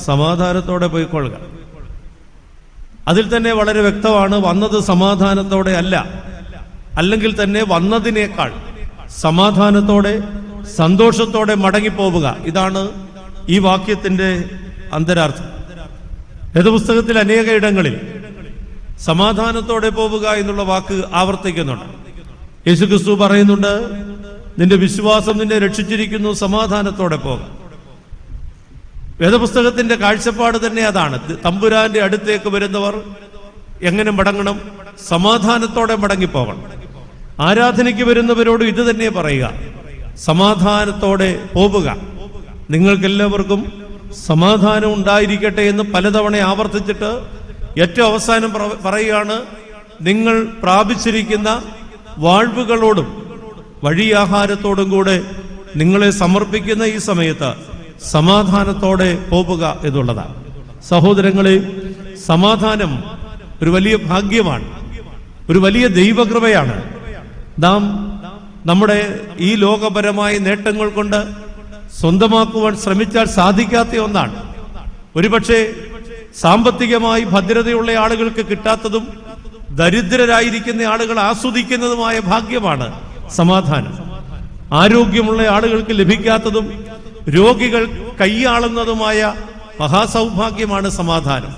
സമാധാനത്തോടെ പോയിക്കൊള്ളുക. അതിൽ തന്നെ വളരെ വ്യക്തമാണ്, വന്നത് സമാധാനത്തോടെ അല്ല, അല്ലെങ്കിൽ തന്നെ വന്നതിനേക്കാൾ സമാധാനത്തോടെ സന്തോഷത്തോടെ മടങ്ങിപ്പോവുക. ഇതാണ് ഈ വാക്യത്തിന്റെ അന്തരാർത്ഥം. വേദപുസ്തകത്തിൽ അനേക ഇടങ്ങളിൽ സമാധാനത്തോടെ പോവുക എന്നുള്ള വാക്ക് ആവർത്തിക്കുന്നുണ്ട്. യേശുക്രിസ്തു പറയുന്നുണ്ട്, നിന്റെ വിശ്വാസം നിന്നെ രക്ഷിച്ചിരിക്കുന്നു, സമാധാനത്തോടെ പോകാം. വേദപുസ്തകത്തിന്റെ കാഴ്ചപ്പാട് തന്നെ അതാണ്. തമ്പുരാന്റെ അടുത്തേക്ക് വരുന്നവർ എങ്ങനെ മടങ്ങണം? സമാധാനത്തോടെ മടങ്ങിപ്പോകണം. ആരാധനയ്ക്ക് വരുന്നവരോട് ഇത് തന്നെ പറയുക, സമാധാനത്തോടെ പോവുക. നിങ്ങൾക്കെല്ലാവർക്കും സമാധാനം ഉണ്ടായിരിക്കട്ടെ എന്ന് പലതവണ ആവർത്തിച്ചിട്ട് ഏറ്റവും അവസാനം പറയുകയാണ്, നിങ്ങൾ പ്രാപിച്ചിരിക്കുന്ന വാഴ്വുകളോടും വഴിയാഹാരത്തോടും കൂടെ നിങ്ങളെ സമർപ്പിക്കുന്ന ഈ സമയത്ത് സമാധാനത്തോടെ പോവുക എന്നുള്ളതാണ്. സഹോദരങ്ങളെ, സമാധാനം ഒരു വലിയ ഭാഗ്യമാണ്, ഒരു വലിയ ദൈവകൃപയാണ്. നാം നമ്മുടെ ഈ ലോകപരമായ നേട്ടങ്ങൾ കൊണ്ട് സ്വന്തമാക്കുവാൻ ശ്രമിച്ചാൽ സാധിക്കാത്ത ഒന്നാണ്. ഒരുപക്ഷെ സാമ്പത്തികമായി ഭദ്രതയുള്ള ആളുകൾക്ക് കിട്ടാത്തതും ദരിദ്രരായിരിക്കുന്ന ആളുകൾ ആസ്വദിക്കുന്നതുമായ ഭാഗ്യമാണ് സമാധാനം. ആരോഗ്യമുള്ള ആളുകൾക്ക് ലഭിക്കാത്തതും രോഗികൾ കൈയാളുന്നതുമായ മഹാസൗഭാഗ്യമാണ് സമാധാനം.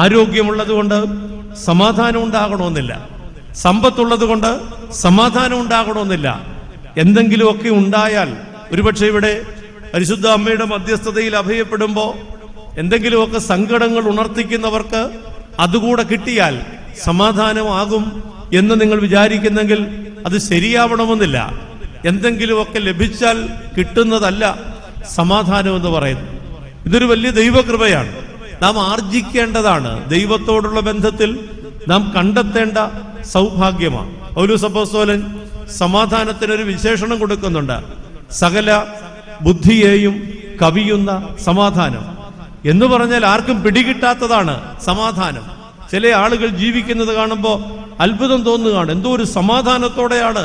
ആരോഗ്യമുള്ളത് കൊണ്ട് സമാധാനം ഉണ്ടാകണമെന്നില്ല, സമ്പത്തുള്ളത് കൊണ്ട് സമാധാനം ഉണ്ടാകണമെന്നില്ല. എന്തെങ്കിലുമൊക്കെ ഉണ്ടായാൽ, ഒരുപക്ഷെ ഇവിടെ പരിശുദ്ധ അമ്മയുടെ മധ്യസ്ഥതയിൽ അഭയപ്പെടുമ്പോൾ എന്തെങ്കിലുമൊക്കെ സങ്കടങ്ങൾ ഉണർത്തിക്കുന്നവർക്ക് അതുകൂടെ കിട്ടിയാൽ സമാധാനമാകും എന്ന് നിങ്ങൾ വിചാരിക്കുന്നെങ്കിൽ അത് ശരിയാവണമെന്നില്ല. എന്തെങ്കിലുമൊക്കെ ലഭിച്ചാൽ കിട്ടുന്നതല്ല സമാധാനം എന്ന് പറയുന്നത്. ഇതൊരു വലിയ ദൈവകൃപയാണ്, നാം ആർജിക്കേണ്ടതാണ്. ദൈവത്തോടുള്ള ബന്ധത്തിൽ നാം കണ്ടെത്തേണ്ട സൗഭാഗ്യമാണ്. പൗലോസ് അപ്പോസ്തലൻ സമാധാനത്തിനൊരു വിശേഷണം കൊടുക്കുന്നുണ്ട്, സകല ബുദ്ധിയെയും കവിയുന്ന സമാധാനം എന്ന് പറഞ്ഞാൽ ആർക്കും പിടികിട്ടാത്തതാണ് സമാധാനം. ചില ആളുകൾ ജീവിക്കുന്നത് കാണുമ്പോൾ അത്ഭുതം തോന്നുകയാണ്, എന്തോ ഒരു സമാധാനത്തോടെയാണ്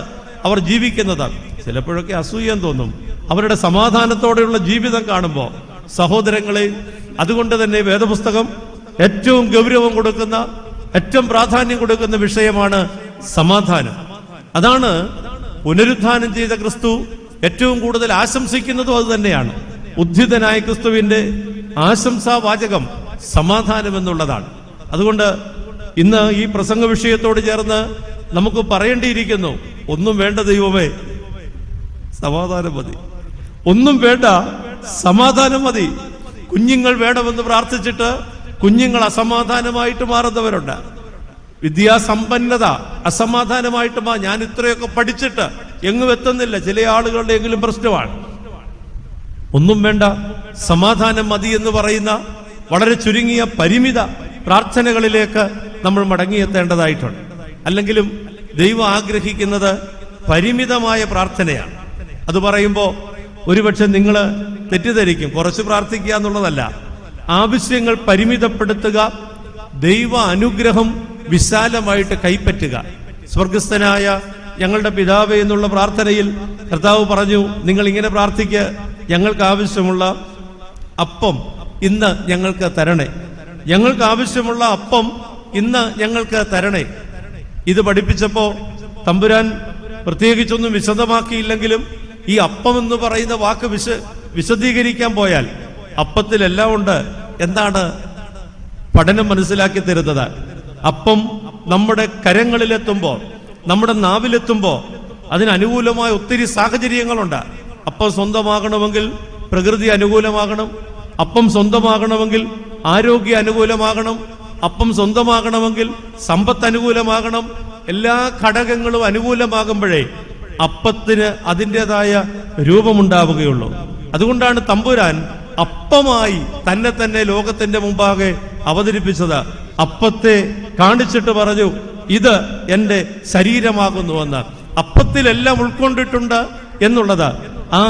അവർ ജീവിക്കുന്നത്. ചിലപ്പോഴൊക്കെ അസൂയം തോന്നും അവരുടെ സമാധാനത്തോടെയുള്ള ജീവിതം കാണുമ്പോൾ. സഹോദരങ്ങളെ, അതുകൊണ്ട് തന്നെ വേദപുസ്തകം ഏറ്റവും ഗൗരവം കൊടുക്കുന്ന, ഏറ്റവും പ്രാധാന്യം കൊടുക്കുന്ന വിഷയമാണ് സമാധാനം. അതാണ് പുനരുത്ഥാനം ചെയ്ത ക്രിസ്തു ഏറ്റവും കൂടുതൽ ആശംസിക്കുന്നതും അത് തന്നെയാണ്. ഉദ്ധിതനായ ക്രിസ്തുവിന്റെ ആശംസാവാചകം സമാധാനം എന്നുള്ളതാണ്. അതുകൊണ്ട് ഇന്ന് ഈ പ്രസംഗ വിഷയത്തോട് ചേർന്ന് നമുക്ക് പറയേണ്ടിയിരിക്കുന്നു, ഒന്നും വേണ്ട ദൈവമേ, സമാധാനം മതി. ഒന്നും വേണ്ട, സമാധാനം മതി. കുഞ്ഞുങ്ങൾ വേണമെന്ന് പ്രാർത്ഥിച്ചിട്ട് കുഞ്ഞുങ്ങൾ അസമാധാനമായിട്ട് മാറുന്നവരുണ്ട്. വിദ്യാസമ്പന്നത അസമാധാനമായിട്ട് ഞാൻ ഇത്രയൊക്കെ പഠിച്ചിട്ട് എങ്ങും എത്തുന്നില്ല, ചില ആളുകളുടെ എങ്കിലും പ്രശ്നമാണ്. ഒന്നും വേണ്ട, സമാധാനം മതി എന്ന് പറയുന്ന വളരെ ചുരുങ്ങിയ പരിമിത പ്രാർത്ഥനകളിലേക്ക് നമ്മൾ മടങ്ങിയെത്തേണ്ടതായിട്ടുണ്ട്. അല്ലെങ്കിലും ദൈവം ആഗ്രഹിക്കുന്നത് പരിമിതമായ പ്രാർത്ഥനയാണ്. അത് പറയുമ്പോൾ ഒരുപക്ഷെ നിങ്ങൾ തെറ്റിദ്ധരിക്കും, കുറച്ച് പ്രാർത്ഥിക്കുക എന്നുള്ളതല്ല. ആവശ്യങ്ങൾ പരിമിതപ്പെടുത്തുക, ദൈവ അനുഗ്രഹം വിശാലമായിട്ട് കൈപ്പറ്റുക. സ്വർഗസ്ഥനായ ഞങ്ങളുടെ പിതാവേ എന്നുള്ള പ്രാർത്ഥനയിൽ കർത്താവ് പറഞ്ഞു, നിങ്ങൾ ഇങ്ങനെ പ്രാർത്ഥിക്കുക, ഞങ്ങൾക്ക് ആവശ്യമുള്ള അപ്പം ഇന്ന് ഞങ്ങൾക്ക് തരണേ, ഞങ്ങൾക്ക് ആവശ്യമുള്ള അപ്പം ഇന്ന് ഞങ്ങൾക്ക് തരണേ. ഇത് പഠിപ്പിച്ചപ്പോ തമ്പുരാൻ പ്രത്യേകിച്ചൊന്നും വിശദമാക്കിയില്ലെങ്കിലും ഈ അപ്പം എന്ന് പറയുന്ന വാക്ക് വിശദീകരിക്കാൻ പോയാൽ അപ്പത്തിലെല്ലാം ഉണ്ട്. എന്താണ് പഠനം മനസ്സിലാക്കി തരുന്നത്? അപ്പം നമ്മുടെ കരങ്ങളിലെത്തുമ്പോൾ, നമ്മുടെ നാവിലെത്തുമ്പോൾ അതിനനുകൂലമായ ഒത്തിരി സാഹചര്യങ്ങളുണ്ട്. അപ്പം സ്വന്തമാകണമെങ്കിൽ പ്രകൃതി അനുകൂലമാകണം, അപ്പം സ്വന്തമാകണമെങ്കിൽ ആരോഗ്യ അനുകൂലമാകണം, അപ്പം സ്വന്തമാകണമെങ്കിൽ സമ്പത്ത് അനുകൂലമാകണം. എല്ലാ ഘടകങ്ങളും അനുകൂലമാകുമ്പോഴേ അപ്പത്തിന് അതിൻ്റെതായ രൂപമുണ്ടാവുകയുള്ളൂ. അതുകൊണ്ടാണ് തമ്പുരാൻ അപ്പമായി തന്നെ ലോകത്തിന്റെ മുമ്പാകെ അവതരിപ്പിച്ചത്. അപ്പത്തെ കാണിച്ചിട്ട് പറഞ്ഞു, ഇത് എന്റെ ശരീരമാകുന്നുവെന്ന്. അപ്പത്തിലെല്ലാം ഉൾക്കൊണ്ടിട്ടുണ്ട് എന്നുള്ളത് ആ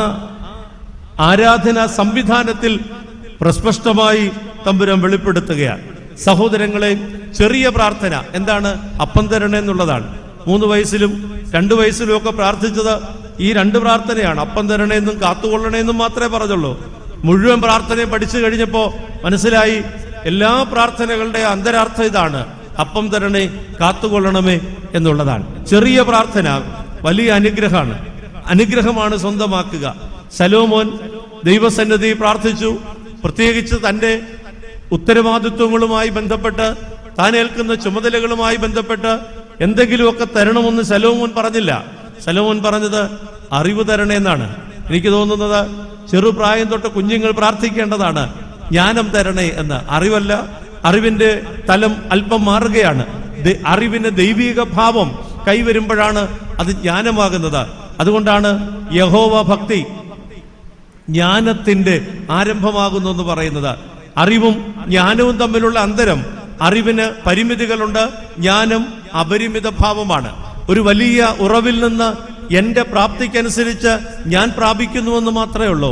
ആരാധനാ സംവിധാനത്തിൽ പ്രസ്പഷ്ടമായി തമ്പുരാൻ വെളിപ്പെടുത്തുകയാണ്. സഹോദരങ്ങളെ, ചെറിയ പ്രാർത്ഥന എന്താണ്? അപ്പം തരണേ എന്നുള്ളതാണ്. 3 വയസ്സിലും 2 വയസ്സിലും ഒക്കെ പ്രാർത്ഥിച്ചത് ഈ 2 പ്രാർത്ഥനയാണ്. അപ്പം തരണേന്നും കാത്തുകൊള്ളണേന്നും മാത്രമേ പറഞ്ഞുള്ളൂ. മുഴുവൻ പ്രാർത്ഥനയും പഠിച്ചു കഴിഞ്ഞപ്പോൾ മനസ്സിലായി എല്ലാ പ്രാർത്ഥനകളുടെ അന്തരാർത്ഥം ഇതാണ്: അപ്പം തരണേ, കാത്തുകൊള്ളണമേ എന്നുള്ളതാണ്. ചെറിയ പ്രാർത്ഥന വലിയ അനുഗ്രഹമാണ് സ്വന്തമാക്കുക. ശലോമോൻ ദൈവസന്നിധി പ്രാർത്ഥിച്ചു. പ്രത്യേകിച്ച് തന്റെ ഉത്തരവാദിത്വങ്ങളുമായി ബന്ധപ്പെട്ട്, താൻ ഏൽക്കുന്ന ചുമതലകളുമായി ബന്ധപ്പെട്ട് എന്തെങ്കിലുമൊക്കെ തരണമെന്ന് ശലോമോൻ പറഞ്ഞില്ല. ശലോമോൻ പറഞ്ഞത് അറിവ് തരണേ എന്നാണ്. എനിക്ക് തോന്നുന്നത് ചെറുപ്രായം തൊട്ട് കുഞ്ഞുങ്ങൾ പ്രാർത്ഥിക്കേണ്ടതാണ് ജ്ഞാനം തരണേ എന്ന്. അറിവല്ല, അറിവിന്റെ തലം അല്പം മാറുകയാണ്. അറിവിന്റെ ദൈവിക ഭാവം കൈവരുമ്പോഴാണ് അത് ജ്ഞാനമാകുന്നത്. അതുകൊണ്ടാണ് യഹോവ ഭക്തി ജ്ഞാനത്തിന്റെ ആരംഭമാകുന്നു എന്ന് പറയുന്നത്. അറിവും ജ്ഞാനവും തമ്മിലുള്ള അന്തരം: അറിവിന് പരിമിതികളുണ്ട്, ജ്ഞാനം അപരിമിത ഭാവമാണ്. ഒരു വലിയ ഉറവിൽ നിന്ന് എന്റെ പ്രാപ്തിക്കനുസരിച്ച് ഞാൻ പ്രാപിക്കുന്നുവെന്ന് മാത്രമേ ഉള്ളൂ.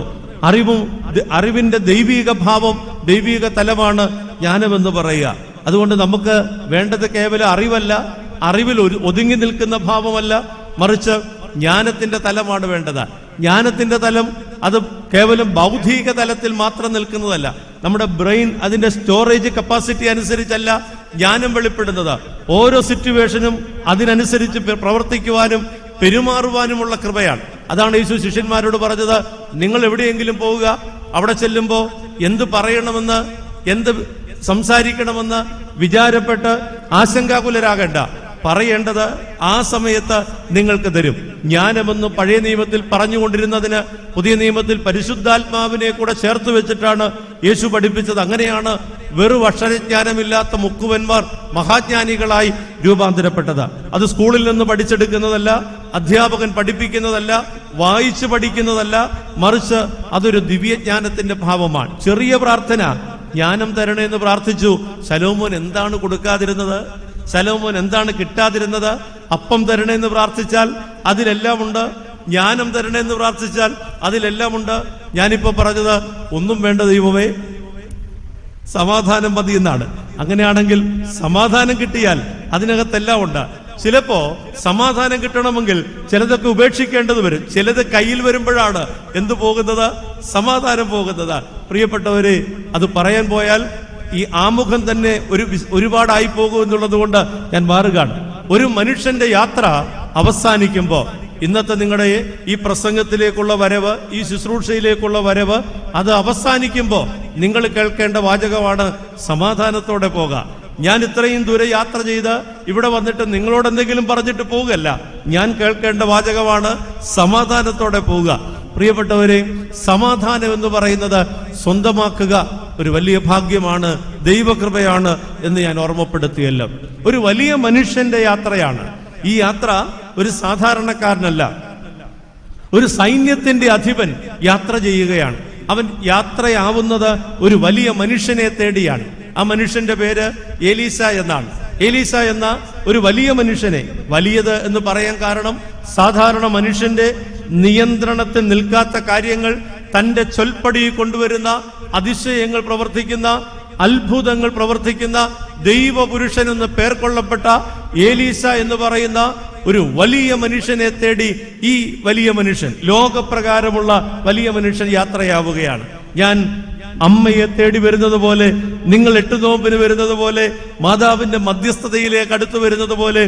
അറിവിന്റെ ദൈവിക ഭാവം, ദൈവിക തലമാണ് ജ്ഞാനമെന്ന് പറയുക. അതുകൊണ്ട് നമുക്ക് വേണ്ടത് കേവലം അറിവല്ല, അറിവിൽ ഒതുങ്ങി നിൽക്കുന്ന ഭാവമല്ല, മറിച്ച് ജ്ഞാനത്തിന്റെ തലമാണ് വേണ്ടത്. ജ്ഞാനത്തിന്റെ തലം അത് കേവലം ബൗദ്ധിക തലത്തിൽ മാത്രം നിൽക്കുന്നതല്ല. നമ്മുടെ ബ്രെയിൻ അതിന്റെ സ്റ്റോറേജ് കപ്പാസിറ്റി അനുസരിച്ചല്ല ജ്ഞാനം വെളിപ്പെടുന്നത്. ഓരോ സിറ്റുവേഷനും അതിനനുസരിച്ച് പ്രവർത്തിക്കുവാനും പെരുമാറുവാനുമുള്ള കൃപയാണ്. അതാണ് യേശു ശിഷ്യന്മാരോട് പറഞ്ഞത്: നിങ്ങൾ എവിടെയെങ്കിലും പോവുക, അവിടെ ചെല്ലുമ്പോൾ എന്ത് പറയണമെന്ന്, എന്ത് സംസാരിക്കണമെന്ന് വിചാരപ്പെട്ട് ആശങ്കാകുലരാകേണ്ട. പറയേണ്ടത് ആ സമയത്ത് നിങ്ങൾക്ക് തരും. ജ്ഞാനമെന്ന് പഴയ നിയമത്തിൽ പറഞ്ഞുകൊണ്ടിരുന്നതിന് പുതിയ നിയമത്തിൽ പരിശുദ്ധാത്മാവിനെ കൂടെ ചേർത്ത് വെച്ചിട്ടാണ് യേശു പഠിപ്പിച്ചത്. അങ്ങനെയാണ് വെറും അക്ഷരജ്ഞാനമില്ലാത്ത മുക്കുവന്മാർ മഹാജ്ഞാനികളായി രൂപാന്തരപ്പെട്ടത്. അത് സ്കൂളിൽ നിന്ന് പഠിച്ചെടുക്കുന്നതല്ല, അധ്യാപകൻ പഠിപ്പിക്കുന്നതല്ല, വായിച്ചു പഠിക്കുന്നതല്ല, മറിച്ച് അതൊരു ദിവ്യജ്ഞാനത്തിന്റെ ഭാവമാണ്. ചെറിയ പ്രാർത്ഥന: ജ്ഞാനം തരണേ എന്ന് പ്രാർത്ഥിച്ചു. ശലോമോൻ എന്താണ് കൊടുക്കാതിരുന്നത്? ശലോമോൻ എന്താണ് കിട്ടാതിരുന്നത്? അപ്പം തരണേ എന്ന് പ്രാർത്ഥിച്ചാൽ അതിലെല്ലാം ഉണ്ട്, ജ്ഞാനം തരണേ എന്ന് പ്രാർത്ഥിച്ചാൽ അതിലെല്ലാം ഉണ്ട്. ഞാനിപ്പോ പറഞ്ഞത് ഒന്നും വേണ്ട ദൈവമേ, സമാധാനം മതി എന്നാണ്. അങ്ങനെയാണെങ്കിൽ സമാധാനം കിട്ടിയാൽ അതിനകത്തെല്ലാം ഉണ്ട്. ചിലപ്പോ സമാധാനം കിട്ടണമെങ്കിൽ ചിലതൊക്കെ ഉപേക്ഷിക്കേണ്ടത് വരും. ചിലത് കയ്യിൽ വരുമ്പോഴാണ് എന്തു പോകുന്നത്? സമാധാനം പോകുന്നത്. പ്രിയപ്പെട്ടവരെ, അത് പറയാൻ പോയാൽ ഈ ആമുഖം തന്നെ ഒരുപാടായി പോകും എന്നുള്ളത് കൊണ്ട് ഞാൻ മാറുകയാണ്. ഒരു മനുഷ്യന്റെ യാത്ര അവസാനിക്കുമ്പോൾ, ഇന്നത്തെ നിങ്ങളുടെ ഈ പ്രസംഗത്തിലേക്കുള്ള വരവ്, ഈ ശുശ്രൂഷയിലേക്കുള്ള വരവ്, അത് അവസാനിക്കുമ്പോൾ നിങ്ങൾ കേൾക്കേണ്ട വാചകമാണ്: സമാധാനത്തോടെ പോകാം. ഞാൻ ഇത്രയും ദൂരെ യാത്ര ചെയ്ത് ഇവിടെ വന്നിട്ട് നിങ്ങളോട് എന്തെങ്കിലും പറഞ്ഞിട്ട് പോവുകയല്ല. ഞാൻ കേൾക്കേണ്ട വാചകമാണ്: സമാധാനത്തോടെ പോവുക. പ്രിയപ്പെട്ടവരെ, സമാധാനം എന്ന് പറയുന്നത് സ്വന്തമാക്കുക ഒരു വലിയ ഭാഗ്യമാണ്, ദൈവകൃപയാണ് എന്ന് ഞാൻ ഓർമ്മപ്പെടുത്തിയല്ലോ. ഒരു വലിയ മനുഷ്യന്റെ യാത്രയാണ് ഈ യാത്ര. ഒരു സാധാരണക്കാരനല്ല, ഒരു സൈന്യത്തിന്റെ അധിപൻ യാത്ര ചെയ്യുകയാണ്. അവൻ യാത്രയാവുന്നത് ഒരു വലിയ മനുഷ്യനെ തേടിയാണ്. ആ മനുഷ്യന്റെ പേര് എലീശ എന്നാണ്. എലീശ എന്ന ഒരു വലിയ മനുഷ്യനെ, വലിയത് എന്ന് പറയാൻ കാരണം സാധാരണ മനുഷ്യന്റെ നിയന്ത്രണത്തിൽ നിൽക്കാത്ത കാര്യങ്ങൾ തന്റെ ചൊൽപ്പടി കൊണ്ടുവരുന്ന, അതിശയങ്ങൾ പ്രവർത്തിക്കുന്ന, അത്ഭുതങ്ങൾ പ്രവർത്തിക്കുന്ന ദൈവപുരുഷൻ എന്ന് പേർ കൊള്ളപ്പെട്ട എലീശ എന്ന് പറയുന്ന ഒരു വലിയ മനുഷ്യനെ തേടി ഈ വലിയ മനുഷ്യൻ, ലോകപ്രകാരമുള്ള വലിയ മനുഷ്യൻ യാത്രയാവുകയാണ്. ഞാൻ അമ്മയെ തേടി വരുന്നത് പോലെ, നിങ്ങൾ 8 നോമ്പിന് വരുന്നത് പോലെ, മാതാവിന്റെ മധ്യസ്ഥതയിലേക്ക് അടുത്തു വരുന്നത് പോലെ,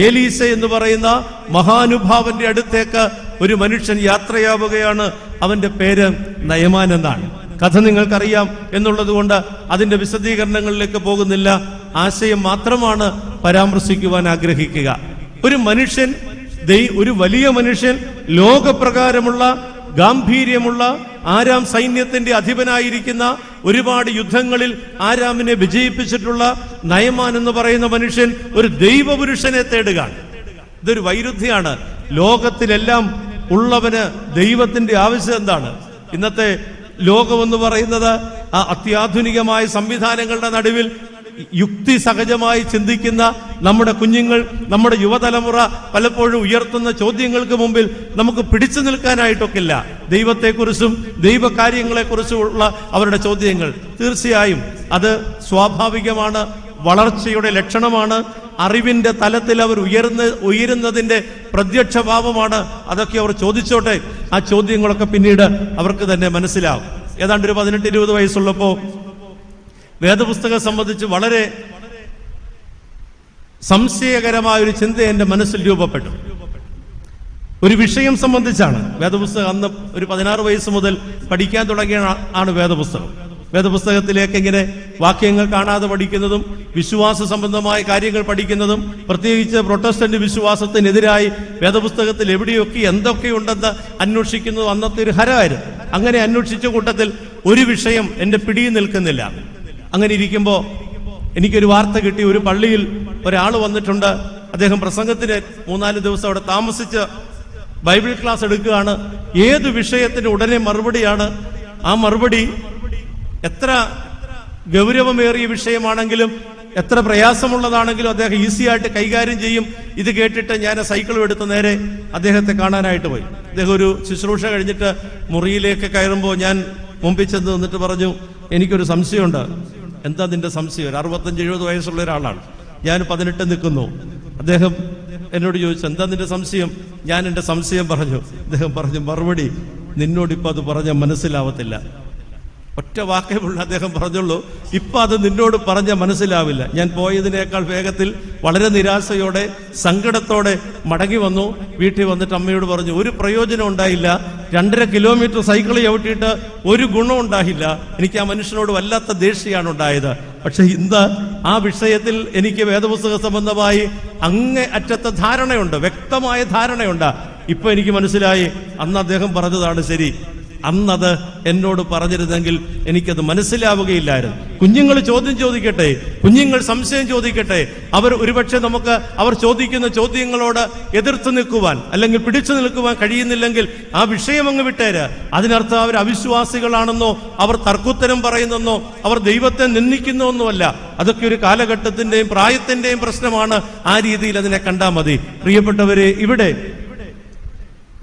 എലീശ എന്ന് പറയുന്ന മഹാനുഭാവന്റെ അടുത്തേക്ക് ഒരു മനുഷ്യൻ യാത്രയാവുകയാണ്. അവന്റെ പേര് നയമാൻ എന്നാണ്. കഥ നിങ്ങൾക്കറിയാം എന്നുള്ളത് കൊണ്ട് അതിന്റെ വിശദീകരണങ്ങളിലേക്ക് പോകുന്നില്ല. ആശയം മാത്രമാണ് പരാമർശിക്കുവാൻ ആഗ്രഹിക്കുക. ഒരു മനുഷ്യൻ, ഒരു വലിയ മനുഷ്യൻ, ലോകപ്രകാരമുള്ള ഗാംഭീര്യമുള്ള ആരാം സൈന്യത്തിന്റെ അധിപനായിരിക്കുന്ന, ഒരുപാട് യുദ്ധങ്ങളിൽ ആരാമിനെ വിജയിപ്പിച്ചിട്ടുള്ള നയമാൻ എന്ന് പറയുന്ന മനുഷ്യൻ ഒരു ദൈവപുരുഷനെ തേടുകയാണ്. ഇതൊരു വൈരുദ്ധ്യമാണ്. ലോകത്തിലെല്ലാം ഉള്ളവന് ദൈവത്തിന്റെ ആവശ്യം എന്താണ്? ഇന്നത്തെ ലോകമെന്ന് പറയുന്നത് ആ അത്യാധുനികമായ സംവിധാനങ്ങളുടെ നടുവിൽ യുക്തി സഹജമായി ചിന്തിക്കുന്ന നമ്മുടെ കുഞ്ഞുങ്ങൾ, നമ്മുടെ യുവതലമുറ പലപ്പോഴും ഉയർത്തുന്ന ചോദ്യങ്ങൾക്ക് മുമ്പിൽ നമുക്ക് പിടിച്ചു നിൽക്കാനായിട്ടൊക്കില്ല. ദൈവത്തെക്കുറിച്ചും ദൈവകാര്യങ്ങളെക്കുറിച്ചുമുള്ള അവരുടെ ചോദ്യങ്ങൾ തീർച്ചയായും അത് സ്വാഭാവികമാണ്, വളർച്ചയുടെ ലക്ഷണമാണ്. അറിവിന്റെ തലത്തിൽ അവർ ഉയരുന്നതിന്റെ പ്രത്യക്ഷഭാവമാണ്. അതൊക്കെ അവർ ചോദിച്ചോട്ടെ. ആ ചോദ്യങ്ങളൊക്കെ പിന്നീട് അവർക്ക് തന്നെ മനസ്സിലാവും. ഏതാണ്ട് ഒരു 18-20 വയസ്സുള്ളപ്പോൾ വേദപുസ്തകം സംബന്ധിച്ച് വളരെ സംശയകരമായ ഒരു ചിന്ത എൻ്റെ മനസ്സിൽ രൂപപ്പെട്ടു. ഒരു വിഷയം സംബന്ധിച്ചാണ്. വേദപുസ്തകം അന്ന് ഒരു 16 വയസ്സ് മുതൽ പഠിക്കാൻ തുടങ്ങിയ ആണ് വേദപുസ്തകം. വേദപുസ്തകത്തിലേക്ക് ഇങ്ങനെ വാക്യങ്ങൾ കാണാതെ പഠിക്കുന്നതും വിശ്വാസ സംബന്ധമായ കാര്യങ്ങൾ പഠിക്കുന്നതും പ്രത്യേകിച്ച് പ്രൊട്ടസ്റ്റന്റ് വിശ്വാസത്തിനെതിരായി വേദപുസ്തകത്തിൽ എവിടെയൊക്കെ എന്തൊക്കെയുണ്ടെന്ന് അന്വേഷിക്കുന്നതും അന്നത്തെ ഒരു ഹരമായിരുന്നു. അങ്ങനെ അന്വേഷിച്ച കൂട്ടത്തിൽ ഒരു വിഷയം എൻ്റെ പിടിയിൽ നിൽക്കുന്നില്ല. അങ്ങനെ ഇരിക്കുമ്പോൾ എനിക്കൊരു വാർത്ത കിട്ടി. ഒരു പള്ളിയിൽ ഒരാൾ വന്നിട്ടുണ്ട്. അദ്ദേഹം പ്രസംഗത്തിന് 3-4 ദിവസം അവിടെ താമസിച്ച് ബൈബിൾ ക്ലാസ് എടുക്കുകയാണ്. ഏത് വിഷയത്തിന് ഉടനെ മറുപടിയാണ്. ആ മറുപടി എത്ര ഗൗരവമേറിയ വിഷയമാണെങ്കിലും എത്ര പ്രയാസമുള്ളതാണെങ്കിലും അദ്ദേഹം ഈസി ആയിട്ട് കൈകാര്യം ചെയ്യും. ഇത് കേട്ടിട്ട് ഞാൻ സൈക്കിളും എടുത്ത് നേരെ അദ്ദേഹത്തെ കാണാനായിട്ട് പോയി. അദ്ദേഹം ഒരു ശുശ്രൂഷ കഴിഞ്ഞിട്ട് മുറിയിലേക്ക് കയറുമ്പോൾ ഞാൻ മുമ്പിൽ ചെന്ന് നിന്നിട്ട് പറഞ്ഞു, എനിക്കൊരു സംശയമുണ്ട്. എന്താ നിന്റെ സംശയം? ഒരു 65-70 വയസ്സുള്ള ഒരാളാണ്. ഞാൻ 18 നിൽക്കുന്നു. അദ്ദേഹം എന്നോട് ചോദിച്ചു, എന്താ നിന്റെ സംശയം? ഞാൻ എൻ്റെ സംശയം പറഞ്ഞു. അദ്ദേഹം പറഞ്ഞു, മറുപടി നിന്നോടിപ്പോൾ അത് പറഞ്ഞാൽ മനസ്സിലാവത്തില്ല. ഒറ്റ വാക്കേയുള്ള അദ്ദേഹം പറഞ്ഞുള്ളൂ, ഇപ്പം അത് നിന്നോട് പറഞ്ഞാൽ മനസ്സിലാവില്ല. ഞാൻ പോയതിനേക്കാൾ വേഗത്തിൽ വളരെ നിരാശയോടെ സങ്കടത്തോടെ മടങ്ങി വന്നു. വീട്ടിൽ വന്നിട്ട് അമ്മയോട് പറഞ്ഞു, ഒരു പ്രയോജനം ഉണ്ടായില്ല. 2.5 കിലോമീറ്റർ സൈക്കിൾ ചവിട്ടിയിട്ട് ഒരു ഗുണം ഉണ്ടായില്ല. എനിക്ക് ആ മനുഷ്യനോട് വല്ലാത്ത ദേഷ്യമാണ് ഉണ്ടായത്. പക്ഷെ ഇന്ന് ആ വിഷയത്തിൽ എനിക്ക് വേദപുസ്തക സംബന്ധമായി അങ്ങേ അറ്റത്തെ ധാരണയുണ്ട്, വ്യക്തമായ ധാരണയുണ്ട്. ഇപ്പൊ എനിക്ക് മനസ്സിലായി, അന്ന് അദ്ദേഹം പറഞ്ഞതാണ് ശരി. അന്നത് എന്നോട് പറഞ്ഞിരുന്നെങ്കിൽ എനിക്കത് മനസ്സിലാവുകയില്ലായിരുന്നു. കുഞ്ഞുങ്ങൾ ചോദ്യം ചോദിക്കട്ടെ, കുഞ്ഞുങ്ങൾ സംശയം ചോദിക്കട്ടെ. അവർ ഒരുപക്ഷെ നമുക്ക് അവർ ചോദിക്കുന്ന ചോദ്യങ്ങളോട് എതിർത്ത് നിൽക്കുവാൻ അല്ലെങ്കിൽ പിടിച്ചു നിൽക്കുവാൻ കഴിയുന്നില്ലെങ്കിൽ ആ വിഷയം അങ്ങ് വിട്ടേര്. അതിനർത്ഥം അവർ അവിശ്വാസികളാണെന്നോ അവർ തർക്കുത്തരം പറയുന്നെന്നോ അവർ ദൈവത്തെ നിന്ദിക്കുന്നുവെന്നുമല്ല. അതൊക്കെ ഒരു കാലഘട്ടത്തിന്റെയും പ്രായത്തിന്റെയും പ്രശ്നമാണ്. ആ രീതിയിൽ അതിനെ കണ്ടാൽ മതി. പ്രിയപ്പെട്ടവരെ, ഇവിടെ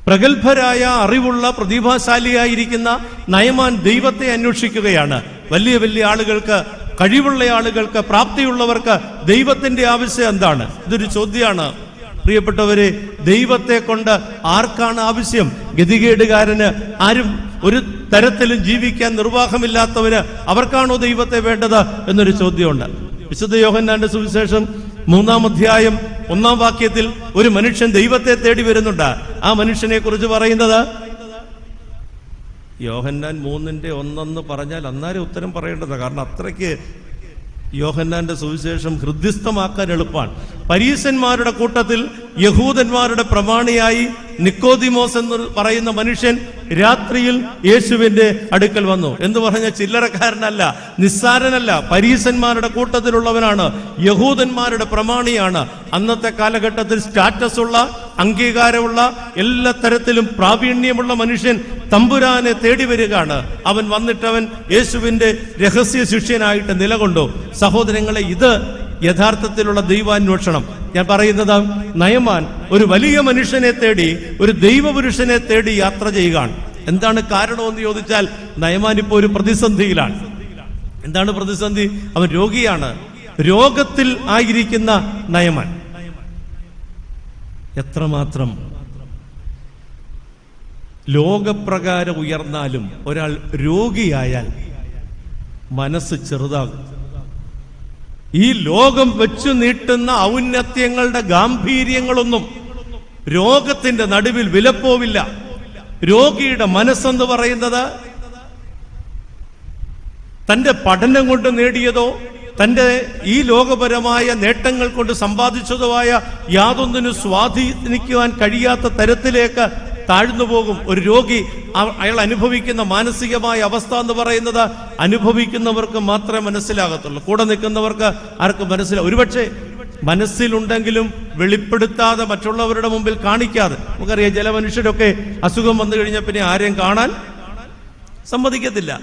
പ്രഗത്ഭരായ അറിവുള്ള പ്രതിഭാശാലിയായിരിക്കുന്ന നയമാൻ ദൈവത്തെ അന്വേഷിക്കുകയാണ്. വലിയ വലിയ ആളുകൾക്ക്, കഴിവുള്ള ആളുകൾക്ക്, പ്രാപ്തിയുള്ളവർക്ക് ദൈവത്തിന്റെ ആവശ്യം എന്താണ്? ഇതൊരു ചോദ്യമാണ്. പ്രിയപ്പെട്ടവരെ, ദൈവത്തെ കൊണ്ട് ആർക്കാണ് ആവശ്യം? ഗതികേടുകാരന്, ആരും ഒരു തരത്തിലും ജീവിക്കാൻ നിർവാഹമില്ലാത്തവന് അവർക്കാണോ ദൈവത്തെ വേണ്ടത് എന്നൊരു ചോദ്യമുണ്ട്. വിശുദ്ധ യോഹന്നാന്റെ സുവിശേഷം 3-ാം അധ്യായം 1-ാം വാക്യത്തിൽ ഒരു മനുഷ്യൻ ദൈവത്തെ തേടി വരുന്നുണ്ട്. ആ മനുഷ്യനെ കുറിച്ച് പറയുന്നത്, യോഹന്നാൻ 3:1 പറഞ്ഞാൽ അന്നേരം ഉത്തരം പറയേണ്ടതാണ്. കാരണം അത്രയ്ക്ക് യോഹന്നാന്റെ സുവിശേഷം ഹൃദ്യസ്ഥമാക്കാൻ എളുപ്പമാണ്. പരീശന്മാരുടെ കൂട്ടത്തിൽ യഹൂദന്മാരുടെ പ്രമാണിയായി നിക്കോദിമോസ് എന്ന് പറയുന്ന മനുഷ്യൻ രാത്രിയിൽ യേശുവിന്റെ അടുക്കൽ വന്നു. എന്ന് പറഞ്ഞ ചില്ലറക്കാരനല്ല, നിസ്സാരനല്ല, പരീശന്മാരുടെ കൂട്ടത്തിലുള്ളവനാണ്, യഹൂദന്മാരുടെ പ്രമാണിയാണ്. അന്നത്തെ കാലഘട്ടത്തിൽ സ്റ്റാറ്റസ് ഉള്ള, അംഗീകാരമുള്ള, എല്ലാ തരത്തിലും പ്രാവീണ്യമുള്ള മനുഷ്യൻ തമ്പുരാനെ തേടി വരികയാണ്. അവൻ വന്നിട്ടവൻ യേശുവിന്റെ രഹസ്യ ശിഷ്യനായിട്ട് നിലകൊണ്ടു. സഹോദരങ്ങളെ, ഇത് യഥാർത്ഥത്തിലുള്ള ദൈവാന്വേഷണം. ഞാൻ പറയുന്നത്, നയമാൻ ഒരു വലിയ മനുഷ്യനെ തേടി, ഒരു ദൈവപുരുഷനെ തേടി യാത്ര ചെയ്യുകയാണ്. എന്താണ് കാരണമെന്ന് ചോദിച്ചാൽ, നയമാൻ ഇപ്പോൾ ഒരു പ്രതിസന്ധിയിലാണ്. എന്താണ് പ്രതിസന്ധി? അവൻ രോഗിയാണ്. രോഗത്തിൽ ആയിരിക്കുന്ന നയമാൻ എത്രമാത്രം ലോകപ്രകാരം ഉയർന്നാലും ഒരാൾ രോഗിയായാൽ മനസ്സ് ചെറുതാകും. ഈ ലോകം വെച്ചു നീട്ടുന്ന ഔന്നത്യങ്ങളുടെ ഗാംഭീര്യങ്ങളൊന്നും രോഗത്തിന്റെ നടുവിൽ വിലപ്പോവില്ല. രോഗിയുടെ മനസ്സെന്ന് പറയുന്നത് തന്റെ പഠനം കൊണ്ട് നേടിയതോ തന്റെ ഈ ലോകപരമായ നേട്ടങ്ങൾ കൊണ്ട് സമ്പാദിച്ചതുമായ യാതൊന്നിനും സ്വാധീനിക്കുവാൻ കഴിയാത്ത തരത്തിലേക്ക് താഴ്ന്നു പോകും. ഒരു രോഗി അയാൾ അനുഭവിക്കുന്ന മാനസികമായ അവസ്ഥ എന്ന് പറയുന്നത് അനുഭവിക്കുന്നവർക്ക് മാത്രമേ മനസ്സിലാകത്തുള്ളൂ. കൂടെ നിൽക്കുന്നവർക്ക് ആർക്കും മനസ്സിലാവും. ഒരുപക്ഷെ മനസ്സിലുണ്ടെങ്കിലും വെളിപ്പെടുത്താതെ മറ്റുള്ളവരുടെ മുമ്പിൽ കാണിക്കാതെ. നമുക്കറിയാം, ചില മനുഷ്യരൊക്കെ അസുഖം വന്നു കഴിഞ്ഞാൽ പിന്നെ ആരെയും കാണാൻ സമ്മതിക്കത്തില്ല.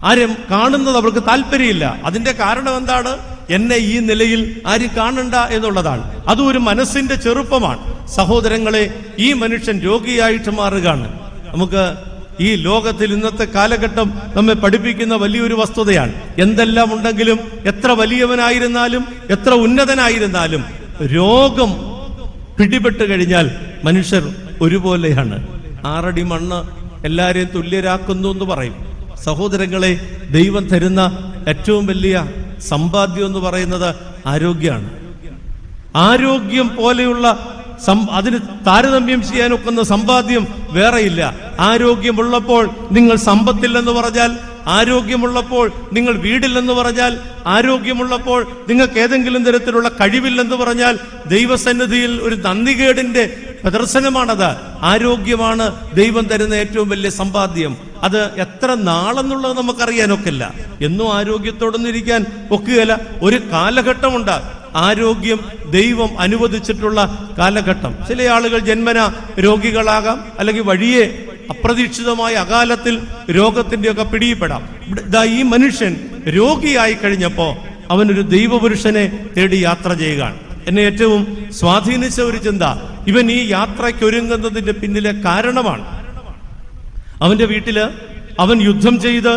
ആരും കാണുന്നത് അവർക്ക് താല്പര്യമില്ല. അതിന്റെ കാരണം എന്താണ്? എന്നെ ഈ നിലയിൽ ആരും കാണണ്ട എന്നുള്ളതാണ്. അതും ഒരു മനസ്സിന്റെ ചെറുപ്പമാണ്. സഹോദരങ്ങളെ, ഈ മനുഷ്യൻ രോഗിയായിട്ട് മാറുകയാണ്. നമുക്ക് ഈ ലോകത്തിൽ ഇന്നത്തെ കാലഘട്ടം നമ്മെ പഠിപ്പിക്കുന്ന വലിയൊരു വസ്തുതയാണ്. എന്തെല്ലാം ഉണ്ടെങ്കിലും, എത്ര വലിയവനായിരുന്നാലും, എത്ര ഉന്നതനായിരുന്നാലും, രോഗം പിടിപെട്ട് കഴിഞ്ഞാൽ മനുഷ്യർ ഒരുപോലെയാണ്. 6 അടി മണ്ണ് എല്ലാരെയും തുല്യരാക്കുന്നു എന്ന് പറയും. സഹോദരങ്ങളെ, ദൈവം തരുന്ന ഏറ്റവും വലിയ സമ്പാദ്യം എന്ന് പറയുന്നത് ആരോഗ്യമാണ്. ആരോഗ്യം പോലെയുള്ള അതിന് താരതമ്യം ചെയ്യാനൊക്കുന്ന സമ്പാദ്യം വേറെയില്ല. ആരോഗ്യമുള്ളപ്പോൾ നിങ്ങൾ സമ്പത്തില്ലെന്ന് പറഞ്ഞാൽ, ആരോഗ്യമുള്ളപ്പോൾ നിങ്ങൾ വീടില്ലെന്ന് പറഞ്ഞാൽ, ആരോഗ്യമുള്ളപ്പോൾ നിങ്ങൾക്ക് ഏതെങ്കിലും തരത്തിലുള്ള കഴിവില്ലെന്ന് പറഞ്ഞാൽ ദൈവസന്നിധിയിൽ ഒരു നന്ദികേടിന്റെ പ്രദർശനമാണത്. ആരോഗ്യമാണ് ദൈവം തരുന്ന ഏറ്റവും വലിയ സമ്പാദ്യം. അത് എത്ര നാളെന്നുള്ളത് നമുക്കറിയാനൊക്കില്ല. എന്നും ആരോഗ്യത്തോടൊന്നും ഇരിക്കാൻ ഒക്കുകയില്ല. ഒരു കാലഘട്ടമുണ്ട് ആരോഗ്യം ദൈവം അനുവദിച്ചിട്ടുള്ള കാലഘട്ടം. ചില ആളുകൾ ജന്മന രോഗികളാകാം, അല്ലെങ്കിൽ വഴിയെ അപ്രതീക്ഷിതമായ അകാലത്തിൽ രോഗത്തിന്റെയൊക്കെ പിടിയിൽപ്പെടാം. ഈ മനുഷ്യൻ രോഗിയായി കഴിഞ്ഞപ്പോ അവനൊരു ദൈവപുരുഷനെ തേടി യാത്ര ചെയ്യുകയാണ്. എന്നെ ഏറ്റവും സ്വാധീനിച്ച ഒരു ചിന്ത, ഇവൻ ഈ യാത്രയ്ക്കൊരുങ്ങുന്നതിന്റെ പിന്നിലെ കാരണമാണ്. അവന്റെ വീട്ടില് അവൻ യുദ്ധം ചെയ്ത്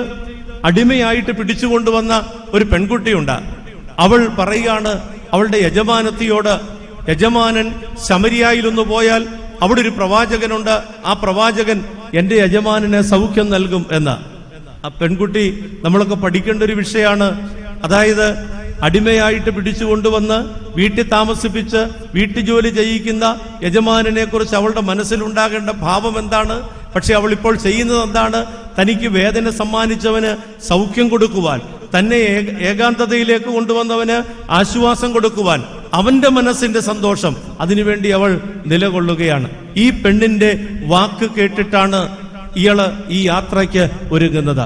അടിമയായിട്ട് പിടിച്ചുകൊണ്ടുവന്ന ഒരു പെൺകുട്ടിയുണ്ട്. അവൾ പറയുകയാണ് അവളുടെ യജമാനത്തിയോട്, യജമാനൻ ശമരിയായിലൊന്നു പോയാൽ അവിടെ ഒരു പ്രവാചകനുണ്ട്, ആ പ്രവാചകൻ എന്റെ യജമാനന് സൗഖ്യം നൽകും എന്ന്. ആ പെൺകുട്ടി നമ്മളൊക്കെ പഠിക്കേണ്ട ഒരു വിഷയമാണ്. അതായത് അടിമയായിട്ട് പിടിച്ചുകൊണ്ടുവന്ന് വീട്ടിൽ താമസിപ്പിച്ച് വീട്ടുജോലി ചെയ്യിക്കുന്ന യജമാനനെ കുറിച്ച് അവളുടെ മനസ്സിലുണ്ടാകേണ്ട ഭാവം എന്താണ്? പക്ഷെ അവൾ ഇപ്പോൾ ചെയ്യുന്നത് എന്താണ്? തനിക്ക് വേദന സമ്മാനിച്ചവന് സൗഖ്യം കൊടുക്കുവാൻ, തന്നെ ഏകാന്തതയിലേക്ക് കൊണ്ടുവന്നവന് ആശ്വാസം കൊടുക്കുവാൻ, അവന്റെ മനസ്സിന്റെ സന്തോഷം, അതിനുവേണ്ടി അവൾ നിലകൊള്ളുകയാണ്. ഈ പെണ്ണിന്റെ വാക്ക് കേട്ടിട്ടാണ് ഇയാള് ഈ യാത്രയ്ക്ക് ഒരുങ്ങുന്നത്.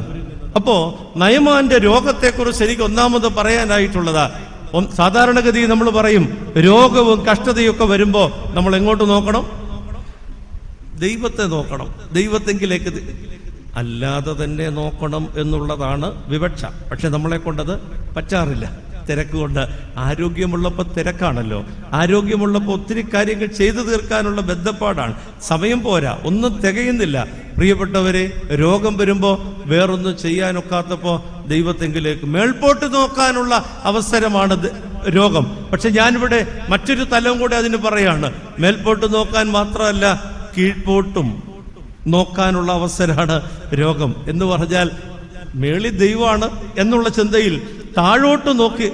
അപ്പോ നയമാന്റെ രോഗത്തെക്കുറിച്ച് എനിക്ക് ഒന്നാമത് പറയാനായിട്ടുള്ളത്, സാധാരണഗതി നമ്മൾ പറയും രോഗവും കഷ്ടതയൊക്കെ വരുമ്പോ നമ്മൾ എങ്ങോട്ട് നോക്കണം? ദൈവത്തെ നോക്കണം. ദൈവത്തെങ്കിലേക്ക് അല്ലാതെ തന്നെ നോക്കണം എന്നുള്ളതാണ് വിവക്ഷ. പക്ഷെ നമ്മളെ കൊണ്ടത് പറ്റാറില്ല. തിരക്ക് കൊണ്ട്. ആരോഗ്യമുള്ളപ്പോൾ തിരക്കാണല്ലോ. ആരോഗ്യമുള്ളപ്പോൾ ഒത്തിരി കാര്യങ്ങൾ ചെയ്തു തീർക്കാനുള്ള ബന്ധപ്പാടാണ്. സമയം പോരാ, ഒന്നും തികയുന്നില്ല. പ്രിയപ്പെട്ടവരെ, രോഗം വരുമ്പോ വേറൊന്നും ചെയ്യാനൊക്കാത്തപ്പോ ദൈവത്തെങ്കിലേക്ക് മേൽപോട്ട് നോക്കാനുള്ള അവസരമാണ് രോഗം. പക്ഷെ ഞാനിവിടെ മറ്റൊരു തലം കൂടെ അതിന് പറയാണ്. മേൽപോട്ട് നോക്കാൻ മാത്രമല്ല, കീഴ്പോട്ടും നോക്കാനുള്ള അവസരമാണ് രോഗം. എന്ന് പറഞ്ഞാൽ മേളി ദൈവമാണ് എന്നുള്ള ചിന്തയിൽ താഴോട്ട്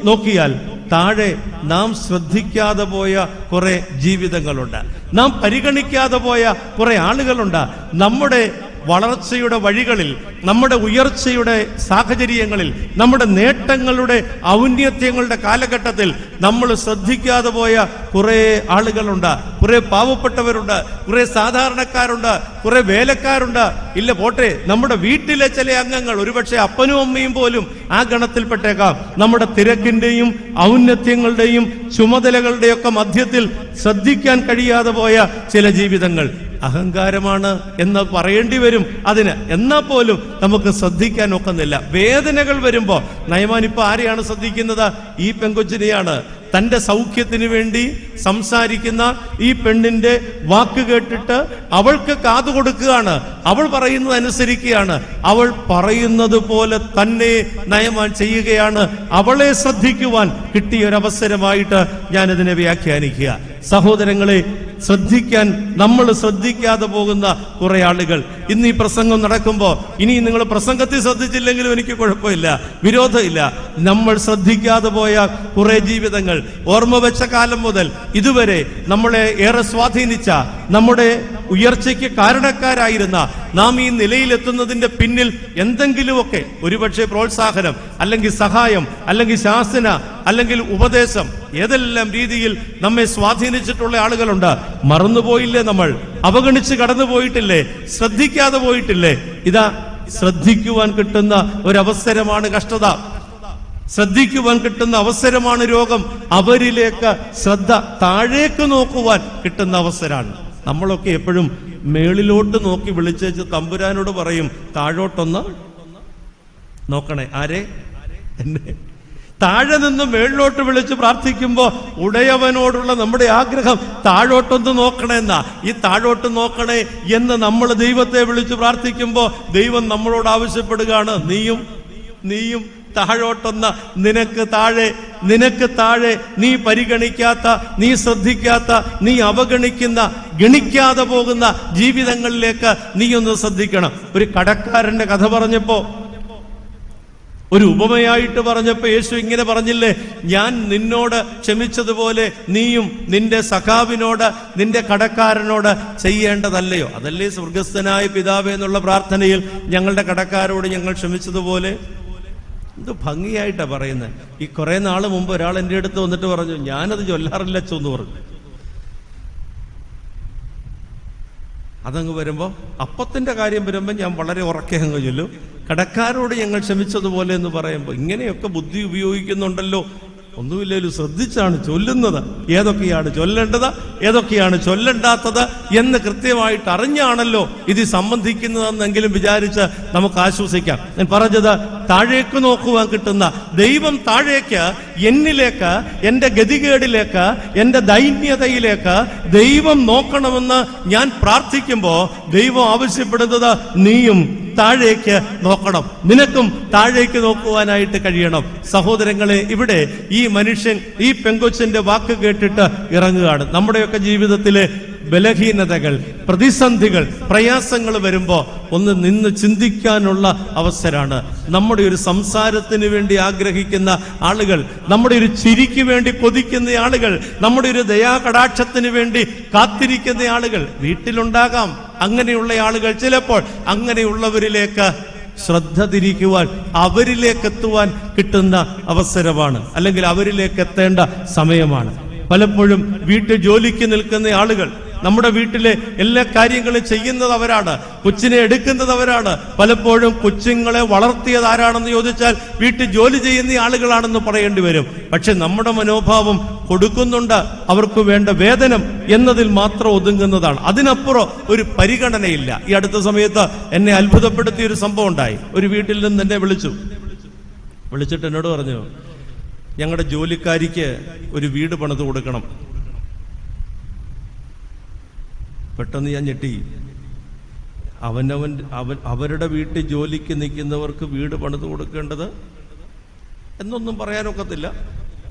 നോക്കിയാൽ താഴെ നാം ശ്രദ്ധിക്കാതെ പോയ കുറെ ജീവിതങ്ങളുണ്ട്, നാം പരിഗണിക്കാതെ പോയ കുറെ ആളുകളുണ്ട്. നമ്മുടെ വളർച്ചയുടെ വഴികളിൽ, നമ്മുടെ ഉയർച്ചയുടെ സാഹചര്യങ്ങളിൽ, നമ്മുടെ നേട്ടങ്ങളുടെ ഔന്നത്യങ്ങളുടെ കാലഘട്ടത്തിൽ നമ്മൾ ശ്രദ്ധിക്കാതെ പോയ കുറെ ആളുകളുണ്ട്. കുറെ പാവപ്പെട്ടവരുണ്ട്, കുറെ സാധാരണക്കാരുണ്ട്, കുറെ വേലക്കാരുണ്ട്. ഇല്ല പോട്ടെ, നമ്മുടെ വീട്ടിലെ ചില അംഗങ്ങൾ, ഒരുപക്ഷെ അപ്പനും അമ്മയും പോലും ആ ഗണത്തിൽപ്പെട്ടേക്കാം. നമ്മുടെ തിരക്കിന്റെയും ഔന്നത്യങ്ങളുടെയും ചുമതലകളുടെയൊക്കെ മധ്യത്തിൽ ശ്രദ്ധിക്കാൻ കഴിയാതെ പോയ ചില ജീവിതങ്ങൾ. അഹങ്കാരമാണ് എന്ന് പറയേണ്ടി വരും അതിന്. എന്നാൽ പോലും നമുക്ക് ശ്രദ്ധിക്കാൻ ഒക്കുന്നില്ല. വേദനകൾ വരുമ്പോ നയമാൻ ഇപ്പൊ ആരെയാണ് ശ്രദ്ധിക്കുന്നത്? ഈ പെങ്കൊച്ചിനെയാണ്. തന്റെ സൗഖ്യത്തിന് വേണ്ടി സംസാരിക്കുന്ന ഈ പെണ്ണിന്റെ വാക്ക് കേട്ടിട്ട് അവൾക്ക് കാതു കൊടുക്കുകയാണ്. അവൾ പറയുന്നത് അനുസരിക്കുകയാണ്. അവൾ പറയുന്നത് പോലെ തന്നെ നയമാൻ ചെയ്യുകയാണ്. അവളെ ശ്രദ്ധിക്കുവാൻ കിട്ടിയൊരവസരമായിട്ട് ഞാനിതിനെ വ്യാഖ്യാനിക്കുക. സഹോദരങ്ങളെ, ശ്രദ്ധിക്കാൻ നമ്മൾ ശ്രദ്ധിക്കാതെ പോകുന്ന കുറെ ആളുകൾ ഇന്ന് ഈ പ്രസംഗം നടക്കുമ്പോൾ, ഇനി നിങ്ങൾ പ്രസംഗത്തിൽ ശ്രദ്ധിച്ചില്ലെങ്കിലും എനിക്ക് കുഴപ്പമില്ല, വിരോധമില്ല. നമ്മൾ ശ്രദ്ധിക്കാതെ പോയ കുറെ ജീവിതങ്ങൾ, ഓർമ്മ വെച്ച കാലം മുതൽ ഇതുവരെ നമ്മളെ ഏറെ സ്വാധീനിച്ച, നമ്മുടെ ഉയർച്ചയ്ക്ക് കാരണക്കാരായിരുന്ന, നാം ഈ നിലയിലെത്തുന്നതിന്റെ പിന്നിൽ എന്തെങ്കിലുമൊക്കെ ഒരുപക്ഷെ പ്രോത്സാഹനം, അല്ലെങ്കിൽ സഹായം, അല്ലെങ്കിൽ ശാസന, അല്ലെങ്കിൽ ഉപദേശം, ഏതെല്ലാം രീതിയിൽ നമ്മെ സ്വാധീനിച്ചിട്ടുള്ള ആളുകളുണ്ട്. മറന്നുപോയില്ലേ? നമ്മൾ അവഗണിച്ച് കടന്നുപോയിട്ടില്ലേ? ശ്രദ്ധിക്കാതെ പോയിട്ടില്ലേ? ഇതാ, ശ്രദ്ധിക്കുവാൻ കിട്ടുന്ന ഒരവസരമാണ് കഷ്ടത, ശ്രദ്ധിക്കുവാൻ കിട്ടുന്ന അവസരമാണ് രോഗം. അവരിലേക്ക് ശ്രദ്ധ, താഴേക്ക് നോക്കുവാൻ കിട്ടുന്ന അവസരമാണ്. നമ്മളൊക്കെ എപ്പോഴും മേളിലോട്ട് നോക്കി വിളിച്ചേച്ച് തമ്പുരാനോട് പറയും, താഴോട്ടൊന്ന് നോക്കണേ. ആരെ? എന്നെ. താഴെ നിന്ന് മേളിലോട്ട് വിളിച്ച് പ്രാർത്ഥിക്കുമ്പോ ഉടയവനോടുള്ള നമ്മുടെ ആഗ്രഹം താഴോട്ടൊന്ന് നോക്കണേന്നാ. ഈ താഴോട്ട് നോക്കണേ എന്ന് നമ്മൾ ദൈവത്തെ വിളിച്ച് പ്രാർത്ഥിക്കുമ്പോ ദൈവം നമ്മളോട് ആവശ്യപ്പെടുകയാണ്, നീയും താഴോട്ടൊന്ന്, നിനക്ക് താഴെ നീ പരിഗണിക്കാത്ത, നീ ശ്രദ്ധിക്കാത്ത, നീ അവഗണിക്കുന്ന, ഗണിക്കാതെ പോകുന്ന ജീവിതങ്ങളിലേക്ക് നീ ഒന്ന് ശ്രദ്ധിക്കണം. ഒരു കടക്കാരന്റെ കഥ പറഞ്ഞപ്പോ ഒരു ഉപമയായിട്ട് പറഞ്ഞപ്പോൾ യേശു ഇങ്ങനെ പറഞ്ഞില്ലേ, ഞാൻ നിന്നോട് ക്ഷമിച്ചതുപോലെ നീയും നിന്റെ സഖാവിനോട്, നിന്റെ കടക്കാരനോട് ചെയ്യേണ്ടതല്ലയോ? അതല്ലേ സ്വർഗസ്ഥനായ പിതാവേ എന്നുള്ള പ്രാർത്ഥനയിൽ ഞങ്ങളുടെ കടക്കാരോട് ഞങ്ങൾ ക്ഷമിച്ചതുപോലെ. എന്ത് ഭംഗിയായിട്ടാണ് പറയുന്നത്. ഈ കുറെ നാള് മുമ്പ് ഒരാൾ എൻ്റെ അടുത്ത് വന്നിട്ട് പറഞ്ഞു, ഞാനത് ചൊല്ലാറില്ല എന്ന് പറഞ്ഞു. അതങ്ങ് വരുമ്പോൾ, അപ്പത്തിന്റെ കാര്യം വരുമ്പോൾ ഞാൻ വളരെ ഉറക്കെ അങ്ങ് ചൊല്ലും. കടക്കാരോട് ഞങ്ങൾ ക്ഷമിച്ചതുപോലെ എന്ന് പറയുമ്പോൾ ഇങ്ങനെയൊക്കെ ബുദ്ധി ഉപയോഗിക്കുന്നുണ്ടല്ലോ. ഒന്നുമില്ലേലും ശ്രദ്ധിച്ചാണ് ചൊല്ലുന്നത്. ഏതൊക്കെയാണ് ചൊല്ലേണ്ടത്, ഏതൊക്കെയാണ് ചൊല്ലണ്ടാത്തത് എന്ന് കൃത്യമായിട്ട് അറിഞ്ഞാണല്ലോ ഇത് സംബന്ധിക്കുന്നതെന്നെങ്കിലും വിചാരിച്ച് നമുക്ക് ആശ്വസിക്കാം. ഞാൻ പറഞ്ഞത്, താഴേക്ക് നോക്കുവാൻ കിട്ടുന്ന ദൈവം താഴേക്ക്, എന്നിലേക്ക്, എൻ്റെ ഗതികേടിലേക്ക്, എൻ്റെ ദൈന്യതയിലേക്ക് ദൈവം നോക്കണമെന്ന് ഞാൻ പ്രാർത്ഥിക്കുമ്പോൾ ദൈവം ആവശ്യപ്പെടുന്നത് നീയും താഴേക്ക് നോക്കണം, നിനക്കും താഴേക്ക് നോക്കുവാനായിട്ട് കഴിയണം. സഹോദരങ്ങളെ, ഇവിടെ ഈ മനുഷ്യൻ ഈ പെങ്കൊച്ചിന്റെ വാക്ക് കേട്ടിട്ട് ഇറങ്ങുകയാണ്. നമ്മുടെയൊക്കെ ജീവിതത്തിലെ ബലഹീനതകൾ, പ്രതിസന്ധികൾ, പ്രയാസങ്ങൾ വരുമ്പോൾ ഒന്ന് നിന്ന് ചിന്തിക്കാനുള്ള അവസരമാണ്. നമ്മുടെ ഒരു സംസാരത്തിന് വേണ്ടി ആഗ്രഹിക്കുന്ന ആളുകൾ, നമ്മുടെ ഒരു ചിരിക്ക് വേണ്ടി കൊതിക്കുന്ന ആളുകൾ, നമ്മുടെ ഒരു ദയാകടാക്ഷത്തിന് വേണ്ടി കാത്തിരിക്കുന്ന ആളുകൾ വീട്ടിലുണ്ടാകാം. അങ്ങനെയുള്ള ആളുകൾ ചിലപ്പോൾ അങ്ങനെയുള്ളവരിലേക്ക് ശ്രദ്ധ തിരിക്കുവാൻ, അവരിലേക്ക് എത്തുവാൻ കിട്ടുന്ന അവസരമാണ്, അല്ലെങ്കിൽ അവരിലേക്ക് എത്തേണ്ട സമയമാണ്. പലപ്പോഴും വീട്ടിൽ ജോലിക്ക് നിൽക്കുന്ന ആളുകൾ, നമ്മുടെ വീട്ടിലെ എല്ലാ കാര്യങ്ങളും ചെയ്യുന്നത് അവരാണ്, കൊച്ചിനെ എടുക്കുന്നത് അവരാണ്. പലപ്പോഴും കൊച്ചുങ്ങളെ വളർത്തിയത് ആരാണെന്ന് ചോദിച്ചാൽ വീട്ടിൽ ജോലി ചെയ്യുന്ന ആളുകളാണെന്ന് പറയേണ്ടി വരും. പക്ഷെ നമ്മുടെ മനോഭാവം കൊടുക്കുന്നുണ്ട്, അവർക്ക് വേണ്ട വേതനം എന്നതിൽ മാത്രം ഒതുങ്ങുന്നതാണ്. അതിനപ്പുറം ഒരു പരിഗണനയില്ല. ഈ അടുത്ത സമയത്ത് എന്നെ അത്ഭുതപ്പെടുത്തിയ ഒരു സംഭവം ഉണ്ടായി. ഒരു വീട്ടിൽ നിന്ന് എന്നെ വിളിച്ചിട്ട് എന്നോട് പറഞ്ഞു, ഞങ്ങളുടെ ജോലിക്കാരിക്ക് ഒരു വീട് പണിത് കൊടുക്കണം. പെട്ടെന്ന് ഞാൻ ഞെട്ടി. അവരുടെ വീട്ടിൽ ജോലിക്ക് നിൽക്കുന്നവർക്ക് വീട് പണിത് കൊടുക്കേണ്ടത് എന്നൊന്നും പറയാനൊക്കത്തില്ല.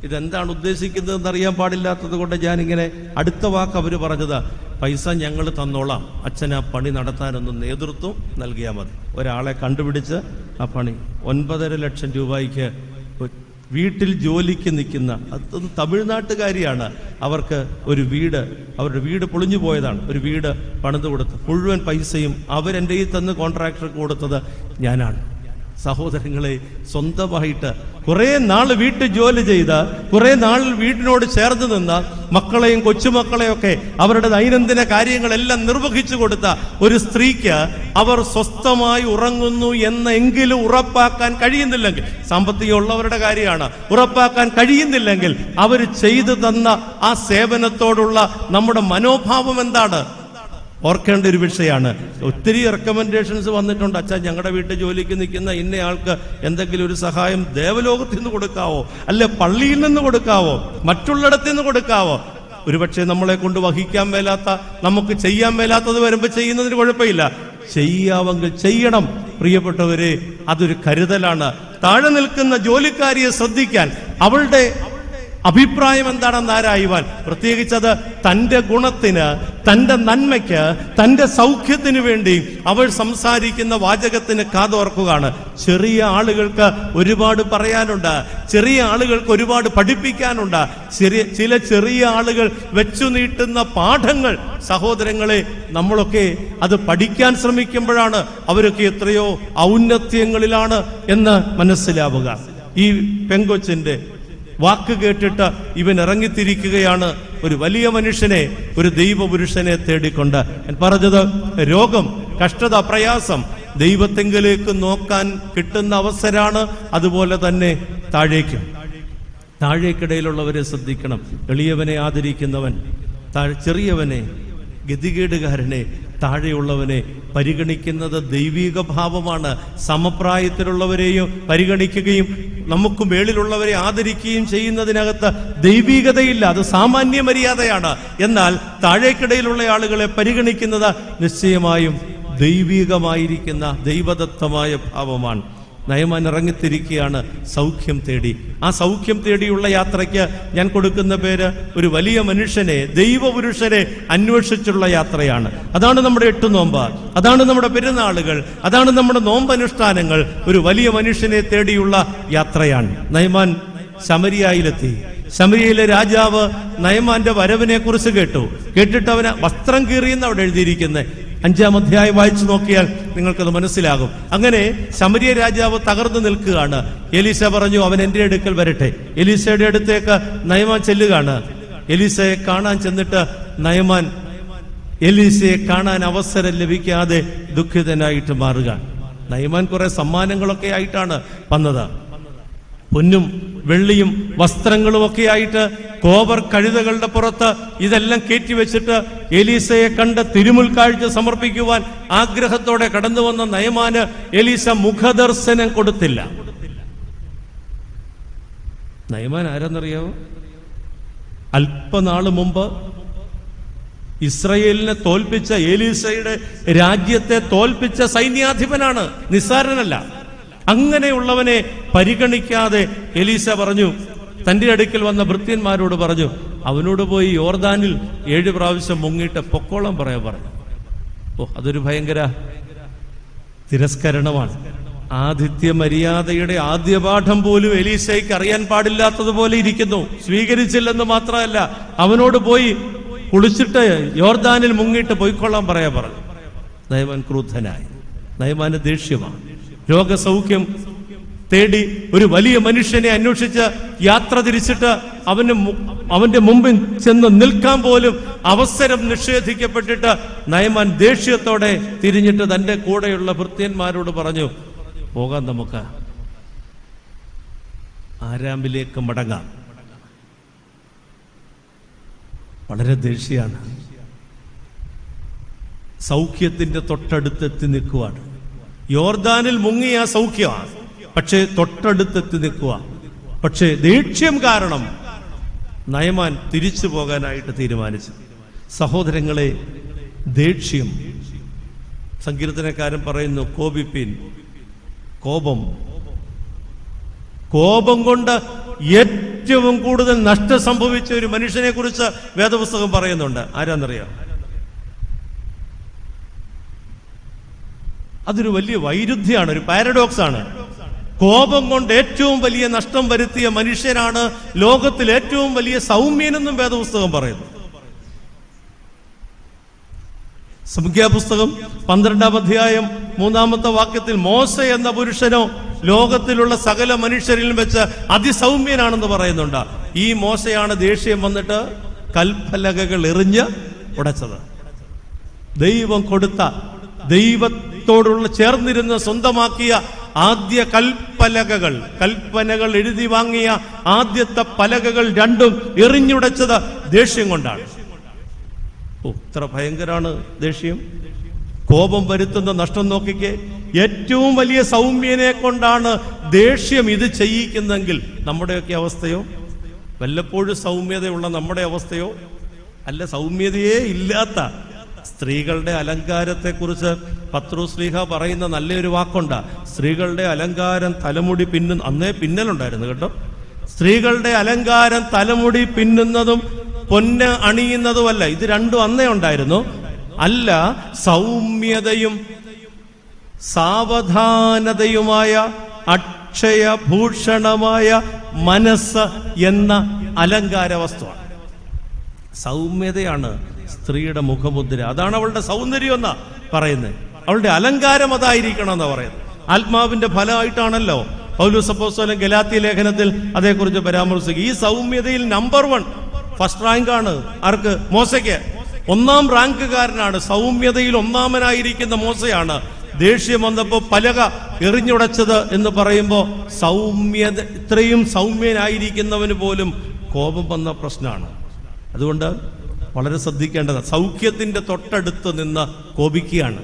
ഇതെന്താണ് ഉദ്ദേശിക്കുന്നതെന്ന് അറിയാൻ പാടില്ലാത്തത് കൊണ്ട് ഞാനിങ്ങനെ അടുത്ത വാക്ക് അവർ പറഞ്ഞത്, പൈസ ഞങ്ങൾ തന്നോളാം, അച്ഛൻ ആ പണി നടത്താനൊന്നും നേതൃത്വം നൽകിയാൽ മതി. ഒരാളെ കണ്ടുപിടിച്ച് ആ പണി 9.5 ലക്ഷം രൂപയ്ക്ക് വീട്ടിൽ ജോലിക്ക് നിൽക്കുന്ന, അത് തമിഴ്നാട്ടുകാരിയാണ്. അവർക്ക് ഒരു വീട്, അവരുടെ വീട് പൊളിഞ്ഞു പോയതാണ്, ഒരു വീട് പണിത് കൊടുത്ത് മുഴുവൻ പൈസയും അവരെൻ്റെ ഈ തന്ന് കോൺട്രാക്ടർക്ക് കൊടുത്തത് ഞാനാണ്. സഹോദരങ്ങളെ, സ്വന്തമായിട്ട് കുറെ നാൾ വീട്ടിൽ ജോലി ചെയ്ത, കുറെ നാൾ വീടിനോട് ചേർന്ന് നിന്ന മക്കളെയും കൊച്ചുമക്കളെയൊക്കെ അവരുടെ ദൈനംദിന കാര്യങ്ങളെല്ലാം നിർവഹിച്ചു കൊടുത്ത ഒരു സ്ത്രീക്ക് അവർ സ്വസ്ഥമായി ഉറങ്ങുന്നു എന്നെങ്കിലും ഉറപ്പാക്കാൻ കഴിയുന്നില്ലെങ്കിൽ, സാമ്പത്തികമുള്ളവരുടെ കാര്യമാണ്, ഉറപ്പാക്കാൻ കഴിയുന്നില്ലെങ്കിൽ അവർ ചെയ്തു തന്ന ആ സേവനത്തോടുള്ള നമ്മുടെ മനോഭാവം എന്താണ്? ഓർക്കേണ്ട ഒരു വിഷയമാണ്. ഒത്തിരി റെക്കമെൻഡേഷൻസ് വന്നിട്ടുണ്ട്. അച്ഛാ, ഞങ്ങളുടെ വീട്ടിൽ ജോലിക്ക് നിൽക്കുന്ന ഇന്നയാൾക്ക് എന്തെങ്കിലും ഒരു സഹായം ദേവലോകത്തിൽ നിന്ന് കൊടുക്കാവോ, അല്ലെ പള്ളിയിൽ നിന്ന് കൊടുക്കാവോ, മറ്റുള്ളിടത്തിൽ നിന്ന് കൊടുക്കാവോ? ഒരുപക്ഷെ നമ്മളെ കൊണ്ട് വഹിക്കാൻ മേലാത്ത, നമുക്ക് ചെയ്യാൻ മേലാത്തത് വരുമ്പോൾ ചെയ്യുന്നതിന് കുഴപ്പമില്ല. ചെയ്യാമെങ്കിൽ ചെയ്യണം. പ്രിയപ്പെട്ടവരെ, അതൊരു കരുതലാണ്. താഴെ നിൽക്കുന്ന ജോലിക്കാരിയെ ശ്രദ്ധിക്കാൻ, അവളുടെ അഭിപ്രായം എന്താണെന്ന് ആരായുവാൻ, പ്രത്യേകിച്ചത് തൻ്റെ ഗുണത്തിന്, തൻ്റെ നന്മയ്ക്ക്, തൻ്റെ സൗഖ്യത്തിന് വേണ്ടി അവൾ സംസാരിക്കുന്ന വാചകത്തിന് കാതോർക്കുകയാണ്. ചെറിയ ആളുകൾക്ക് ഒരുപാട് പറയാനുണ്ട്, ചെറിയ ആളുകൾക്ക് ഒരുപാട് പഠിപ്പിക്കാനുണ്ട്. ചില ചെറിയ ആളുകൾ വെച്ചു നീട്ടുന്ന പാഠങ്ങൾ, സഹോദരങ്ങളെ, നമ്മളൊക്കെ അത് പഠിക്കാൻ ശ്രമിക്കുമ്പോഴാണ് അവരൊക്കെ എത്രയോ ഔന്നത്യങ്ങളിലാണ് എന്ന് മനസ്സിലാവുക. ഈ പെങ്കൊച്ചിന്റെ വാക്ക് കേട്ടിട്ട് ഇവൻ ഇറങ്ങിത്തിരിക്കുകയാണ്, ഒരു വലിയ മനുഷ്യനെ, ഒരു ദൈവപുരുഷനെ തേടിക്കൊണ്ട്. ഞാൻ പറഞ്ഞത്, രോഗം, കഷ്ടത, പ്രയാസം ദൈവത്തെങ്കിലേക്ക് നോക്കാൻ കിട്ടുന്ന അവസരമാണ്. അതുപോലെ തന്നെ താഴേക്കിടയിലുള്ളവരെ ശ്രദ്ധിക്കണം. എളിയവനെ ആദരിക്കുന്നവൻ, ചെറിയവനെ, ഗതികേടുകാരനെ, താഴെയുള്ളവനെ പരിഗണിക്കുന്നത് ദൈവിക ഭാവമാണ്. സമപ്രായത്തിലുള്ളവരെയും പരിഗണിക്കുകയും നമുക്ക് മേളിലുള്ളവരെ ആദരിക്കുകയും ചെയ്യുന്നതിനകത്ത് ദൈവികതയില്ല, അത് സാമാന്യ മര്യാദയാണ്. എന്നാൽ താഴേക്കിടയിലുള്ള ആളുകളെ പരിഗണിക്കുന്നത് നിശ്ചയമായും ദൈവികമായിരിക്കുന്ന ദൈവദത്തമായ ഭാവമാണ്. നയമാൻ ഇറങ്ങിത്തിരിക്കുകയാണ് സൗഖ്യം തേടി. ആ സൗഖ്യം തേടിയുള്ള യാത്രയ്ക്ക് ഞാൻ കൊടുക്കുന്ന പേര് ഒരു വലിയ മനുഷ്യനെ, ദൈവപുരുഷനെ അന്വേഷിച്ചുള്ള യാത്രയാണ്. അതാണ് നമ്മുടെ 8 നോമ്പ്, അതാണ് നമ്മുടെ പെരുന്നാളുകൾ, അതാണ് നമ്മുടെ നോമ്പനുഷ്ഠാനങ്ങൾ. ഒരു വലിയ മനുഷ്യനെ തേടിയുള്ള യാത്രയാണ്. നയമാൻ ശമരിയയിലെത്തി. ശമരിയയിലെ രാജാവ് നയമാന്റെ വരവിനെ കുറിച്ച് കേട്ടിട്ട് അവന് വസ്ത്രം കീറിയെന്ന് അവിടെ എഴുതിയിരിക്കുന്നത്. 5-ാം അധ്യായം വായിച്ചു നോക്കിയാൽ നിങ്ങൾക്കത് മനസ്സിലാകും. അങ്ങനെ ശമരിയ രാജാവ് തകർന്നു നിൽക്കുകയാണ്. എലീശ പറഞ്ഞു, അവൻ എന്റെ അടുക്കൽ വരട്ടെ. എലീശയുടെ അടുത്തേക്ക് നയമാൻ ചെല്ലുകയാണ്. എലീശയെ കാണാൻ ചെന്നിട്ട് നയമാൻ എലീശയെ കാണാൻ അവസരം ലഭിക്കാതെ ദുഃഖിതനായിട്ട് മാറുക. നയമാൻ കുറെ സമ്മാനങ്ങളൊക്കെ ആയിട്ടാണ് വന്നത്. പൊന്നും വെള്ളിയും വസ്ത്രങ്ങളും ഒക്കെ ആയിട്ട് കോവർ കഴുതകളുടെ പുറത്ത് ഇതെല്ലാം കയറ്റിവെച്ചിട്ട് എലീശയെ കണ്ട് തിരുമുൽക്കാഴ്ച സമർപ്പിക്കുവാൻ ആഗ്രഹത്തോടെ കടന്നു വന്ന നയമാന് എലീശ മുഖദർശനം കൊടുത്തില്ല. നയമാൻ ആരെന്നറിയാവോ? അല്പനാള് മുമ്പ് ഇസ്രയേലിനെ തോൽപ്പിച്ച, എലീശയുടെ രാജ്യത്തെ തോൽപ്പിച്ച സൈന്യാധിപനാണ്, നിസ്സാരനല്ല. അങ്ങനെയുള്ളവനെ പരിഗണിക്കാതെ എലീശ പറഞ്ഞു, തന്റെ അടുക്കൽ വന്ന ഭൃത്യന്മാരോട് പറഞ്ഞു, അവനോട് പോയി യോർദാനിൽ 7 പ്രാവശ്യം മുങ്ങിയിട്ട് പൊക്കോളം പറയാൻ പറഞ്ഞു. അതൊരു ഭയങ്കര തിരസ്കരണമാണ്. ആതിഥ്യ മര്യാദയുടെ ആദ്യ പാഠം പോലും എലീശയ്ക്ക് അറിയാൻ പാടില്ലാത്തതുപോലെ ഇരിക്കുന്നു. സ്വീകരിച്ചില്ലെന്ന് മാത്രമല്ല, അവനോട് പോയി കുളിച്ചിട്ട് യോർദാനിൽ മുങ്ങിയിട്ട് പൊയ്ക്കൊള്ളാൻ പറയാൻ പറഞ്ഞു. നയമാൻ ക്രുദ്ധനായി. നയമാന് ദേഷ്യമാണ്. രോഗസൗഖ്യം തേടി ഒരു വലിയ മനുഷ്യനെ അന്വേഷിച്ച് യാത്ര തിരിച്ചിട്ട് അവന്റെ മുമ്പിൽ ചെന്ന് നിൽക്കാൻ പോലും അവസരം നിഷേധിക്കപ്പെട്ടിട്ട് നയമാൻ ദേഷ്യത്തോടെ തിരിഞ്ഞിട്ട് തന്റെ കൂടെയുള്ള ഭൃത്യന്മാരോട് പറഞ്ഞു, പോകാൻ നമുക്ക് ആരാമിലേക്ക് മടങ്ങാം. വളരെ ദേഷ്യമാണ്. സൗഖ്യത്തിന്റെ തൊട്ടടുത്തെത്തി നിൽക്കുവാണ്. യോർദാനിൽ മുങ്ങിയ സൗഖ്യമാണ്, പക്ഷേ തൊട്ടടുത്തെത്തി നിൽക്കുക. പക്ഷേ ദേഷ്യം കാരണം നയമാൻ തിരിച്ചു പോകാനായിട്ട് തീരുമാനിച്ചു. സഹോദരങ്ങളെ, ദേഷ്യം, സങ്കീർത്തനക്കാരൻ പറയുന്നു, കോപിപ്പിൻ. കോപം കൊണ്ട് ഏറ്റവും കൂടുതൽ നഷ്ടം സംഭവിച്ച ഒരു മനുഷ്യനെ കുറിച്ച് വേദപുസ്തകം പറയുന്നുണ്ട്. ആരാന്നറിയാം? അതൊരു വലിയ വൈരുദ്ധ്യമാണ്, ഒരു പാരഡോക്സ് ആണ്. കോപം കൊണ്ട് ഏറ്റവും വലിയ നഷ്ടം വരുത്തിയ മനുഷ്യനാണ് ലോകത്തിൽ ഏറ്റവും വലിയ സൗമ്യനെന്നും വേദപുസ്തകം പറയുന്നു. സംഖ്യാപുസ്തകം 12-ാം അധ്യായം 3-ാമത്തെ വാക്യത്തിൽ മോശ എന്ന പുരുഷനോ ലോകത്തിലുള്ള സകല മനുഷ്യരിലും വെച്ച് അതിസൗമ്യനാണെന്ന് പറയുന്നുണ്ട്. ഈ മോശയാണ് ദേഷ്യം വന്നിട്ട് കൽപ്പലകകൾ എറിഞ്ഞ് ഉടച്ചത്. ദൈവം കൊടുത്ത, ദൈവത്തോടുള്ള ചേർന്നിരുന്ന് സ്വന്തമാക്കിയ ആദ്യ കൽപ്പനകൾ എഴുതി വാങ്ങിയ ആദ്യത്തെ പലകകൾ രണ്ടും എറിഞ്ഞുടച്ചത് ദേഷ്യം കൊണ്ടാണ്. ഇത്ര ഭയങ്കരാണ് ദേഷ്യം. കോപം വരുത്തുന്ന നഷ്ടം നോക്കിക്കേ. ഏറ്റവും വലിയ സൗമ്യനെ കൊണ്ടാണ് ദേഷ്യം ഇത് ചെയ്യിക്കുന്നെങ്കിൽ നമ്മുടെയൊക്കെ അവസ്ഥയോ? വല്ലപ്പോഴും സൗമ്യതയുള്ള നമ്മുടെ അവസ്ഥയോ? അല്ല, സൗമ്യതയേ ഇല്ലാത്ത സ്ത്രീകളുടെ അലങ്കാരത്തെ കുറിച്ച് പത്രോസ്ലീഹ പറയുന്ന നല്ലൊരു വാക്കുണ്ട്. സ്ത്രീകളുടെ അലങ്കാരം തലമുടി അന്നേ പിന്നലുണ്ടായിരുന്നു കേട്ടോ. സ്ത്രീകളുടെ അലങ്കാരം തലമുടി പിന്നുന്നതും പൊന്ന് അണിയുന്നതുമല്ല, ഇത് രണ്ടും അന്നേ ഉണ്ടായിരുന്നു. അല്ല, സൗമ്യതയും സാവധാനതയുമായ അക്ഷയഭൂഷണമായ മനസ്സ് എന്ന അലങ്കാര വസ്തുവാണ്. സൗമ്യതയാണ് സ്ത്രീയുടെ മുഖമുദ്ര. അതാണ് അവളുടെ സൗന്ദര്യം എന്നാ പറയുന്നത്. അവളുടെ അലങ്കാരം അതായിരിക്കണം എന്നാ പറയുന്നത്. ആത്മാവിന്റെ ഫലമായിട്ടാണല്ലോ പൗലോസ് അപ്പോസ്തലൻ ഗലാത്യ ലേഖനത്തിൽ അതേക്കുറിച്ച് പരാമർശിക്കും. ഈ സൗമ്യതയിൽ നമ്പർ 1 ഫസ്റ്റ് റാങ്ക് ആണ് ആർക്ക്? മോശയ്ക്ക്. 1-ാം റാങ്കുകാരനാണ്. സൗമ്യതയിൽ 1-ാമനായിരിക്കുന്ന മോശയാണ്. ദേഷ്യം വന്നപ്പോ പലക എറിഞ്ഞുടച്ചത് എന്ന് പറയുമ്പോ സൗമ്യത, ഇത്രയും സൗമ്യനായിരിക്കുന്നവന് പോലും കോപം വന്ന പ്രശ്നമാണ്. അതുകൊണ്ട് വളരെ ശ്രദ്ധിക്കേണ്ടത്. സൗഖ്യത്തിന്റെ തൊട്ടടുത്ത് നിന്ന് കോപിക്കുകയാണ്.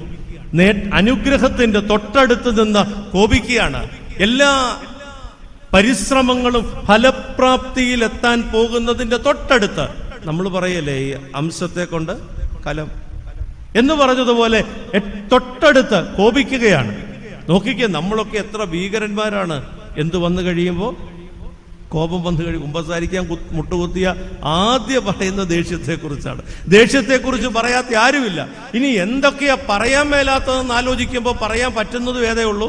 അനുഗ്രഹത്തിന്റെ തൊട്ടടുത്ത് നിന്ന് കോപിക്കുകയാണ്. എല്ലാ പരിശ്രമങ്ങളും ഫലപ്രാപ്തിയിലെത്താൻ പോകുന്നതിന്റെ തൊട്ടടുത്ത്, നമ്മൾ പറയല്ലേ ഈ അംശത്തെ കൊണ്ട് കലം എന്ന് പറഞ്ഞതുപോലെ തൊട്ടടുത്ത് കോപിക്കുകയാണ്. നോക്കിക്കേ, നമ്മളൊക്കെ എത്ര ഭീകരന്മാരാണ്. എന്ത് വന്നു കഴിയുമ്പോൾ, കോപം വന്നു കഴിയും, കുമ്പസാരിക്കാൻ മുട്ടുകുത്തിയ ആദ്യം പറയുന്ന ദേഷ്യത്തെക്കുറിച്ചാണ്. ദേഷ്യത്തെക്കുറിച്ച് പറയാത്ത ആരുമില്ല. ഇനി എന്തൊക്കെയാ പറയാൻ മേലാത്തതെന്ന് ആലോചിക്കുമ്പോൾ പറയാൻ പറ്റുന്നതും ഏതേ ഉള്ളൂ.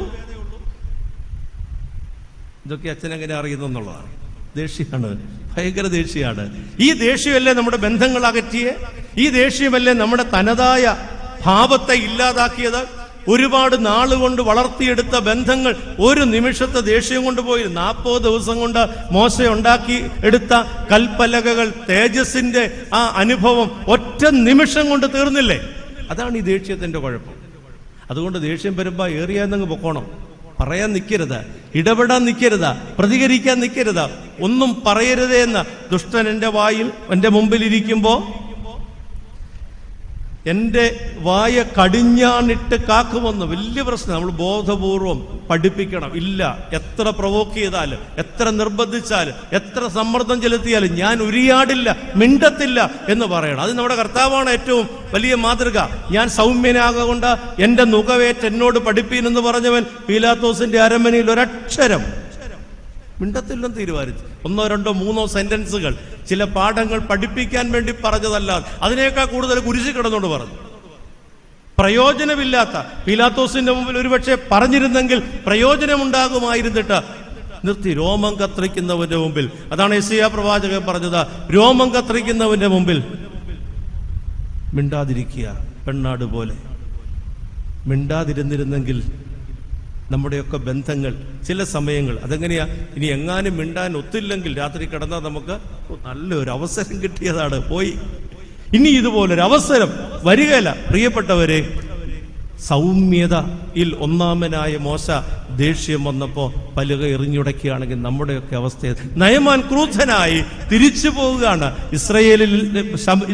ഇതൊക്കെ അച്ഛനെങ്ങനെ അറിയുന്നെന്നുള്ളതാണ്. ദേഷ്യമാണ്, ഭയങ്കര ദേഷ്യമാണ്. ഈ ദേഷ്യമല്ലേ നമ്മുടെ ബന്ധങ്ങൾ അകറ്റിയേ? ഈ ദേഷ്യമല്ലേ നമ്മുടെ തനതായ ഭാവത്തെ ഇല്ലാതാക്കിയത്? ഒരുപാട് നാളുകൊണ്ട് വളർത്തിയെടുത്ത ബന്ധങ്ങൾ ഒരു നിമിഷത്തെ ദേഷ്യം കൊണ്ട് പോയി. 40 ദിവസം കൊണ്ട് മോശ ഉണ്ടാക്കി എടുത്ത കൽപ്പലകകൾ, തേജസ്സിന്റെ ആ അനുഭവം ഒറ്റ നിമിഷം കൊണ്ട് തീർന്നില്ലേ? അതാണ് ഈ ദേഷ്യത്തിന്റെ കുഴപ്പം. അതുകൊണ്ട് ദേഷ്യം വരുമ്പോ ഏറിയാന്നങ്ങ് പൊക്കോണം. പറയാൻ നിൽക്കരുത്, ഇടപെടാൻ നിൽക്കരുത്, പ്രതികരിക്കാൻ നിൽക്കരുത്, ഒന്നും പറയരുതേ എന്ന്. ദുഷ്ടൻ എൻ്റെ വായിൽ എൻ്റെ മുമ്പിലിരിക്കുമ്പോ എൻ്റെ വായ കടിഞ്ഞാണിട്ട് കാക്കുമെന്ന് വലിയ പ്രശ്നം. നമ്മൾ ബോധപൂർവം പഠിപ്പിക്കണം. ഇല്ല, എത്ര പ്രൊവോക്ക് ചെയ്താലും, എത്ര നിർബന്ധിച്ചാലും, എത്ര സമ്മർദ്ദം ചെലുത്തിയാലും ഞാൻ ഉരിയാടില്ല, മിണ്ടത്തില്ല എന്ന് പറയണം. അത് നമ്മുടെ കർത്താവാണ് ഏറ്റവും വലിയ മാതൃക. ഞാൻ സൗമ്യനാകൊണ്ട് എൻ്റെ നുകവേറ്റ് എന്നോട് പഠിപ്പീനെന്ന് പറഞ്ഞവൻ പീലാത്തോസിന്റെ അരമനയിൽ ഒരക്ഷരം മിണ്ടത്തില്ലെന്ന് തീരുമാനിച്ചു. 1, 2, 3 സെന്റൻസുകൾ ചില പാഠങ്ങൾ പഠിപ്പിക്കാൻ വേണ്ടി പറഞ്ഞതല്ലാതെ അതിനേക്കാൾ കൂടുതൽ കുരിശി കിടന്നുകൊണ്ട് പറഞ്ഞു. പ്രയോജനമില്ലാത്ത പീലാത്തോസിന്റെ മുമ്പിൽ ഒരുപക്ഷെ പറഞ്ഞിരുന്നെങ്കിൽ പ്രയോജനമുണ്ടാകുമായിരുന്നിട്ട് നിർത്തി. രോമം കത്രിക്കുന്നവന്റെ മുമ്പിൽ, അതാണ് യെശയ്യാ പ്രവാചകൻ പറഞ്ഞത്, രോമം കത്രിക്കുന്നവന്റെ മുമ്പിൽ മിണ്ടാതിരിക്കുക, പെണ്ണാട് പോലെ. മിണ്ടാതിരുന്നിരുന്നെങ്കിൽ നമ്മുടെയൊക്കെ ബന്ധങ്ങൾ ചില സമയങ്ങൾ അതെങ്ങനെയാ, ഇനി എങ്ങാനും മിണ്ടാൻ ഒത്തില്ലെങ്കിൽ രാത്രി കിടന്നാൽ നമുക്ക് നല്ലൊരു അവസരം കിട്ടിയതാണ്, പോയി, ഇനി ഇതുപോലൊരു അവസരം വരികയില്ല. പ്രിയപ്പെട്ടവരെ, സൗമ്യതയിൽ ഒന്നാമനായ മോശ ദേഷ്യം വന്നപ്പോൾ പലുക എറിഞ്ഞുടക്കുകയാണെങ്കിൽ നമ്മുടെയൊക്കെ അവസ്ഥ. നയമാൻ ക്രൂദ്ധനായി തിരിച്ചു പോവുകയാണ്,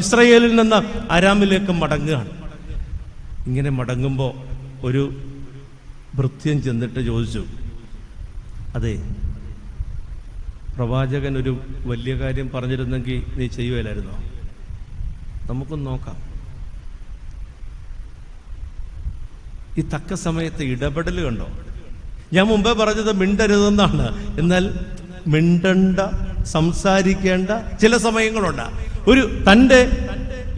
ഇസ്രയേലിൽ നിന്ന് അരാമിലേക്ക് മടങ്ങുകയാണ്. ഇങ്ങനെ മടങ്ങുമ്പോൾ ഒരു ഭൃത്യൻ ചെന്നിട്ട് ചോദിച്ചു, അതെ, പ്രവാചകൻ ഒരു വലിയ കാര്യം പറഞ്ഞിരുന്നെങ്കിൽ നീ ചെയ്യുകയില്ലായിരുന്നോ? നമുക്കൊന്ന് നോക്കാം. ഈ തക്ക സമയത്ത് ഇടപെടൽ കണ്ടോ? ഞാൻ മുമ്പേ പറഞ്ഞത് മിണ്ടരുതെന്നാണ്. എന്നാൽ മിണ്ടണ്ട, സംസാരിക്കേണ്ട ചില സമയങ്ങളുണ്ട്. ഒരു തൻ്റെ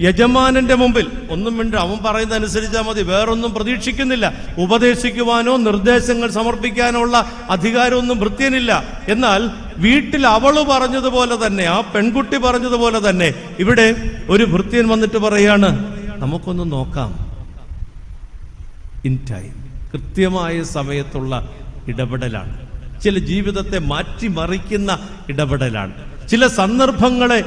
യജമാനന്റെ മുമ്പിൽ ഒന്നും മിണ്ട, അവൻ പറയുന്നത് അനുസരിച്ചാൽ മതി, വേറൊന്നും പ്രതീക്ഷിക്കുന്നില്ല. ഉപദേശിക്കുവാനോ നിർദ്ദേശങ്ങൾ സമർപ്പിക്കാനോ ഉള്ള അധികാരമൊന്നും ഭൃത്യനില്ല. എന്നാൽ വീട്ടിൽ അവള് പറഞ്ഞതുപോലെ തന്നെ, ആ പെൺകുട്ടി പറഞ്ഞതുപോലെ തന്നെ ഇവിടെ ഒരു ഭൃത്യൻ വന്നിട്ട് പറയാണ്, നമുക്കൊന്ന് നോക്കാം. ഇൻ ടൈം, കൃത്യമായ സമയത്തുള്ള ഇടപെടലാണ്. ചില ജീവിതത്തെ മാറ്റിമറിക്കുന്ന ഇടപെടലാണ്. ചില സന്ദർഭങ്ങളെ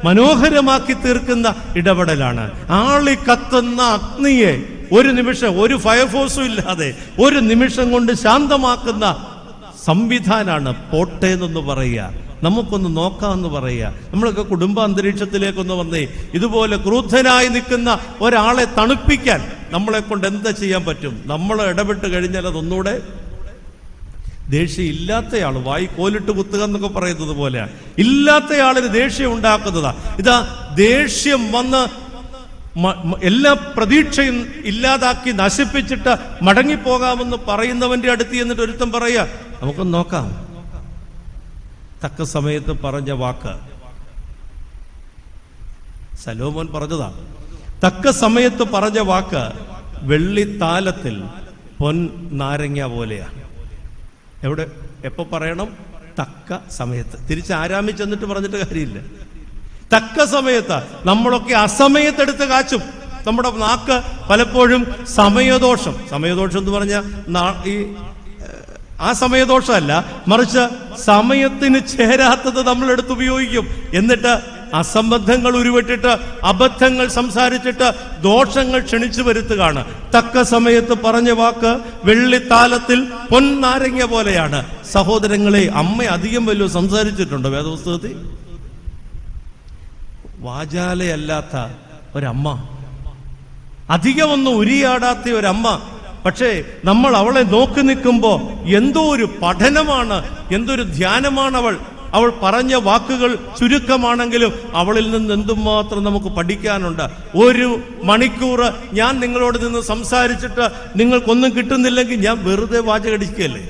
മനോഹരമാക്കി തീർക്കുന്ന ഇടപെടലാണ്. ആളി കത്തുന്ന അഗ്നിയെ ഒരു നിമിഷം, ഒരു ഫയർഫോഴ്സും ഇല്ലാതെ ഒരു നിമിഷം കൊണ്ട് ശാന്തമാക്കുന്ന സംവിധാനാണ് പോട്ടേന്നൊന്ന് പറയുക. നമുക്കൊന്ന് നോക്കാമെന്ന് പറയുക. നമ്മളൊക്കെ കുടുംബ അന്തരീക്ഷത്തിലേക്കൊന്ന് വന്നേ. ഇതുപോലെ ക്രൂദ്ധനായി നിൽക്കുന്ന ഒരാളെ തണുപ്പിക്കാൻ നമ്മളെ കൊണ്ട് എന്താ ചെയ്യാൻ പറ്റും? നമ്മൾ ഇടപെട്ട് കഴിഞ്ഞാൽ അതൊന്നുകൂടെ ദേഷ്യം ഇല്ലാത്തയാൾ വായി കോലിട്ട് കുത്തുക എന്നൊക്കെ പറയുന്നത് പോലെയാണ്. ഇല്ലാത്തയാളിന് ദേഷ്യം ഉണ്ടാക്കുന്നതാ. ഇതാ ദേഷ്യം വന്ന് എല്ലാ പ്രതീക്ഷയും ഇല്ലാതാക്കി നശിപ്പിച്ചിട്ട് മടങ്ങിപ്പോകാമെന്ന് പറയുന്നവന്റെ അടുത്ത് എന്നിട്ട് ഒരുത്തം പറയുക, നമുക്കൊന്ന് നോക്കാം. തക്ക സമയത്ത് പറഞ്ഞ വാക്ക് സലോമോൻ പറഞ്ഞതാ. തക്ക സമയത്ത് പറഞ്ഞ വാക്ക് വെള്ളിത്താലത്തിൽ പൊൻ നാരങ്ങ പോലെയാണ്. എവിടെ എപ്പോ പറയണം? തക്ക സമയത്ത്. തിരിച്ച് ആരാമി ചെന്നിട്ട് പറഞ്ഞിട്ട് കാര്യമില്ല. തക്ക സമയത്ത്. നമ്മളൊക്കെ അസമയത്തെടുത്ത് കാച്ചും. നമ്മുടെ നാക്ക് പലപ്പോഴും സമയദോഷം എന്ന് പറഞ്ഞാൽ ഈ ആ സമയദോഷമല്ല, മറിച്ച് സമയത്തിന് ചേരാത്തത് നമ്മളെടുത്ത് ഉപയോഗിക്കും. എന്നിട്ട് അസംബന്ധങ്ങൾ ഉരുവിട്ടിട്ട് അബദ്ധങ്ങൾ സംസാരിച്ചിട്ട് ദോഷങ്ങൾ ക്ഷണിച്ചു വരുത്തുകയാണ്. തക്ക സമയത്ത് പറഞ്ഞ വാക്ക് വെള്ളിത്താലത്തിൽ പൊൻനാരങ്ങ പോലെയാണ്. സഹോദരങ്ങളെ, അമ്മ അധികം വല്ലതും സംസാരിച്ചിട്ടുണ്ടോ വേദപുസ്തകത്തിൽ? വാചാലയല്ലാത്ത ഒരമ്മ, അധികമൊന്നും ഉരിയാടാത്ത ഒരമ്മ. പക്ഷേ നമ്മൾ അവളെ നോക്കി നിൽക്കുമ്പോൾ എന്തോ ഒരു പഠനമാണ്, എന്തൊരു ധ്യാനമാണ് അവൾ. അവൾ പറഞ്ഞ വാക്കുകൾ ചുരുക്കമാണെങ്കിലും അവളിൽ നിന്ന് എന്തുമാത്രം നമുക്ക് പഠിക്കാനുണ്ട്. 1 മണിക്കൂർ ഞാൻ നിങ്ങളോട് നിന്ന് സംസാരിച്ചിട്ട് നിങ്ങൾക്കൊന്നും കിട്ടുന്നില്ലെങ്കിൽ ഞാൻ വെറുതെ വാചകടിക്കുകയല്ലേ,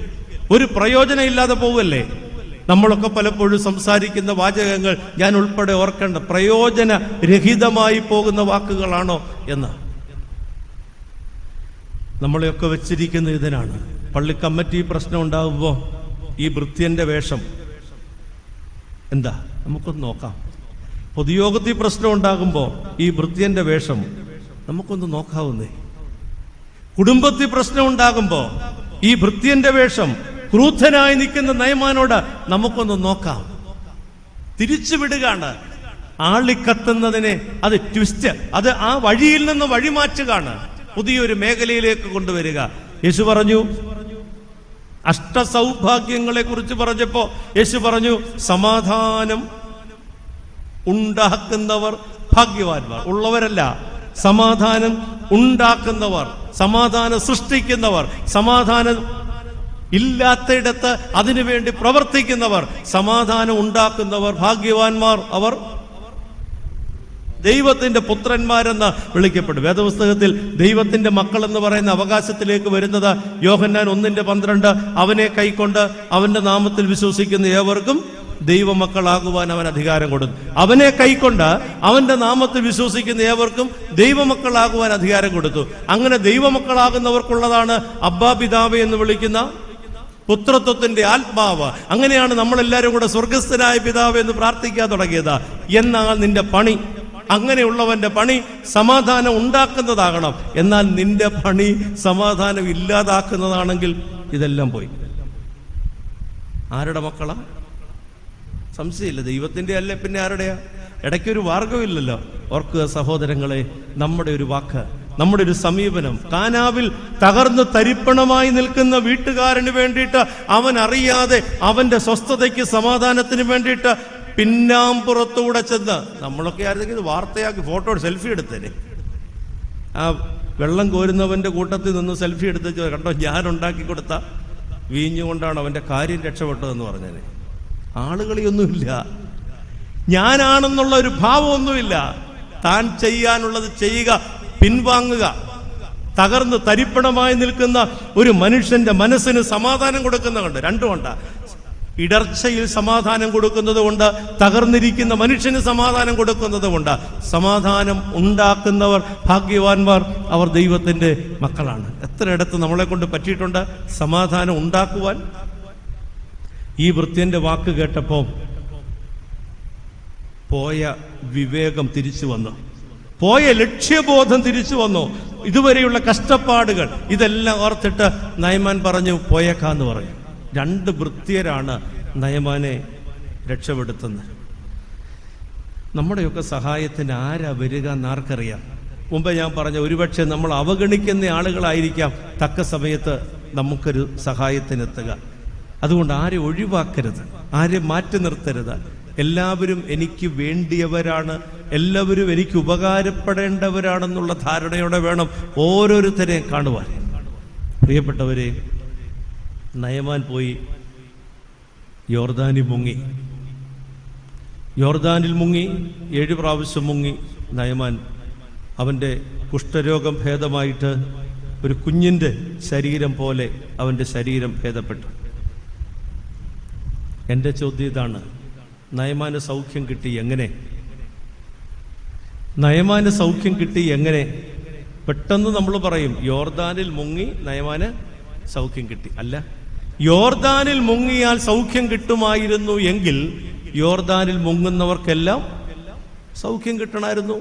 ഒരു പ്രയോജനം ഇല്ലാതെ പോവല്ലേ. നമ്മളൊക്കെ പലപ്പോഴും സംസാരിക്കുന്ന വാചകങ്ങൾ ഞാൻ ഉൾപ്പെടെ ഓർക്കേണ്ട പ്രയോജനരഹിതമായി പോകുന്ന വാക്കുകളാണോ എന്ന്. നമ്മളെയൊക്കെ വെച്ചിരിക്കുന്ന ഇതിനാണ്. പള്ളി കമ്മിറ്റി പ്രശ്നം ഉണ്ടാകുമ്പോൾ ഈ ഭൃത്യന്റെ വേഷം എന്താ നമുക്കൊന്ന് നോക്കാം. പൊതുയോഗത്തിൽ പ്രശ്നം ഉണ്ടാകുമ്പോൾ ഈ ഭൃത്യന്റെ വേഷം നമുക്കൊന്ന് നോക്കാവുന്നേ. കുടുംബത്തിൽ പ്രശ്നം ഉണ്ടാകുമ്പോൾ ഈ ഭൃത്യന്റെ വേഷം ക്രൂദ്ധനായി നിൽക്കുന്ന നയമാനോട് നമുക്കൊന്ന് നോക്കാം. തിരിച്ചു വിടുകയാണ്. ആളിക്കത്തുന്നതിനെ അത് ട്വിസ്റ്റ്, അത് ആ വഴിയിൽ നിന്ന് വഴിമാറ്റുകയാണ്, പുതിയൊരു മേഖലയിലേക്ക് കൊണ്ടുവരിക. യേശു പറഞ്ഞു, അഷ്ടസൗഭാഗ്യങ്ങളെ കുറിച്ച് പറഞ്ഞപ്പോ യേശു പറഞ്ഞു, സമാധാനം ഉണ്ടാക്കുന്നവർ ഭാഗ്യവാന്മാർ. ഉള്ളവരല്ല, സമാധാനം ഉണ്ടാക്കുന്നവർ, സമാധാനം സൃഷ്ടിക്കുന്നവർ, സമാധാനം ഇല്ലാത്തയിടത്ത് അതിനുവേണ്ടി പ്രവർത്തിക്കുന്നവർ, സമാധാനം ഉണ്ടാക്കുന്നവർ ഭാഗ്യവാന്മാർ, അവർ ദൈവത്തിന്റെ പുത്രന്മാരെന്ന് വിളിക്കപ്പെടും. വേദപുസ്തകത്തിൽ ദൈവത്തിന്റെ മക്കൾ എന്ന് പറയുന്ന അവകാശത്തിലേക്ക് വരുന്നത് യോഹന്നാൻ 1:12, അവനെ കൈക്കൊണ്ട് അവന്റെ നാമത്തിൽ വിശ്വസിക്കുന്ന ഏവർക്കും ദൈവമക്കളാകുവാൻ അവൻ അധികാരം കൊടുത്തു. അവനെ കൈക്കൊണ്ട് അവന്റെ നാമത്തിൽ വിശ്വസിക്കുന്ന ഏവർക്കും ദൈവമക്കളാകുവാൻ അധികാരം കൊടുത്തു. അങ്ങനെ ദൈവമക്കളാകുന്നവർക്കുള്ളതാണ് അബ്ബാ പിതാവേ എന്ന് വിളിക്കുന്ന പുത്രത്വത്തിന്റെ ആത്മാവ്. അങ്ങനെയാണ് നമ്മളെല്ലാവരും കൂടെ സ്വർഗസ്ഥനായ പിതാവ് എന്ന് പ്രാർത്ഥിക്കാൻ തുടങ്ങിയത്. എന്നാൽ നിന്റെ പണി, അങ്ങനെയുള്ളവന്റെ പണി സമാധാനം ഉണ്ടാക്കുന്നതാകണം. എന്നാൽ നിന്റെ പണി സമാധാനം ഇല്ലാതാക്കുന്നതാണെങ്കിൽ ഇതെല്ലാം പോയി. ആരുടെ മക്കളാ? സംശയമില്ല, ദൈവത്തിന്റെ അല്ലേ, പിന്നെ ആരുടെയാ? ഇടയ്ക്കൊരു മാർഗമില്ലല്ലോ. ഓർക്കുക സഹോദരങ്ങളെ, നമ്മുടെ ഒരു വാക്ക്, നമ്മുടെ ഒരു സമീപനം, കാനാവിൽ തകർന്ന് തരിപ്പണമായി നിൽക്കുന്ന വീട്ടുകാരന് വേണ്ടിയിട്ട് അവൻ അറിയാതെ അവന്റെ സ്വസ്ഥതയ്ക്ക് സമാധാനത്തിന് വേണ്ടിയിട്ട് പിന്നാമ്പുറത്തൂടെ ചെന്ന്, നമ്മളൊക്കെ ആയിരുന്നെങ്കിൽ ഇത് വാർത്തയാക്കി ഫോട്ടോ സെൽഫി എടുത്തേനെ. ആ വെള്ളം കോരുന്നവന്റെ കൂട്ടത്തിൽ നിന്ന് സെൽഫി എടുത്ത് കണ്ടോ, ഞാൻ ഉണ്ടാക്കി കൊടുത്ത വീഞ്ഞുകൊണ്ടാണ് അവന്റെ കാര്യം രക്ഷപ്പെട്ടതെന്ന് പറഞ്ഞേനെ. ആളുകളിയൊന്നുമില്ല, ഞാനാണെന്നുള്ള ഒരു ഭാവമൊന്നുമില്ല. താൻ ചെയ്യാനുള്ളത് ചെയ്യുക, പിൻവാങ്ങുക. തകർന്ന് തരിപ്പണമായി നിൽക്കുന്ന ഒരു മനുഷ്യന്റെ മനസ്സിന് സമാധാനം കൊടുക്കുന്നുണ്ട്. രണ്ടുമുണ്ട്. ഇടർച്ചയിൽ സമാധാനം കൊടുക്കുന്നത് കൊണ്ട്, തകർന്നിരിക്കുന്ന മനുഷ്യന് സമാധാനം കൊടുക്കുന്നത് കൊണ്ട്. സമാധാനം ഉണ്ടാക്കുന്നവർ ഭാഗ്യവാന്മാർ, അവർ ദൈവത്തിന്റെ മക്കളാണ്. എത്രയിടത്ത് നമ്മളെ കൊണ്ട് പറ്റിയിട്ടുണ്ട് സമാധാനം ഉണ്ടാക്കുവാൻ. ഈ ഭൃത്യന്റെ വാക്ക് കേട്ടപ്പോ പോയ വിവേകം തിരിച്ചു വന്നു, പോയ ലക്ഷ്യബോധം തിരിച്ചു വന്നു. ഇതുവരെയുള്ള കഷ്ടപ്പാടുകൾ ഇതെല്ലാം ഓർത്തിട്ട് നയമാൻ പറഞ്ഞു പോയേക്കാന്ന് പറഞ്ഞു. 2 ഭൃത്യരാണ് നയമാനെ രക്ഷപ്പെടുത്തുന്നത്. നമ്മുടെയൊക്കെ സഹായത്തിന് ആരാ വരിക എന്നാർക്കറിയാം? മുമ്പ് ഞാൻ പറഞ്ഞ, ഒരുപക്ഷെ നമ്മൾ അവഗണിക്കുന്ന ആളുകളായിരിക്കാം തക്ക സമയത്ത് നമുക്കൊരു സഹായത്തിനെത്തുക. അതുകൊണ്ട് ആരെ ഒഴിവാക്കരുത്, ആരെ മാറ്റി നിർത്തരുത്. എല്ലാവരും എനിക്ക് വേണ്ടിയവരാണ്, എല്ലാവരും എനിക്ക് ഉപകാരപ്പെടേണ്ടവരാണെന്നുള്ള ധാരണയോടെ വേണം ഓരോരുത്തരെയും കാണുവാൻ. പ്രിയപ്പെട്ടവരെ, നയമാൻ പോയി യോർദാനിൽ മുങ്ങി. യോർദാനിൽ മുങ്ങി 7 പ്രാവശ്യം മുങ്ങി നയമാൻ. അവൻ്റെ കുഷ്ഠരോഗം ഭേദമായിട്ട് ഒരു കുഞ്ഞിൻ്റെ ശരീരം പോലെ അവൻ്റെ ശരീരം ഭേദപ്പെട്ടു. എൻ്റെ ചോദ്യം ഇതാണ്, നയമാന് സൗഖ്യം കിട്ടി എങ്ങനെ? നയമാന് സൗഖ്യം കിട്ടി എങ്ങനെ? പെട്ടെന്ന് നമ്മൾ പറയും യോർദാനിൽ മുങ്ങി നയമാന് സൗഖ്യം കിട്ടി. അല്ല, യോർദാനിൽ മുങ്ങിയാൽ സൗഖ്യം കിട്ടുമായിരുന്നു എങ്കിൽ യോർദാനിൽ മുങ്ങുന്നവർക്കെല്ലാം സൗഖ്യം കിട്ടണമായിരുന്നു.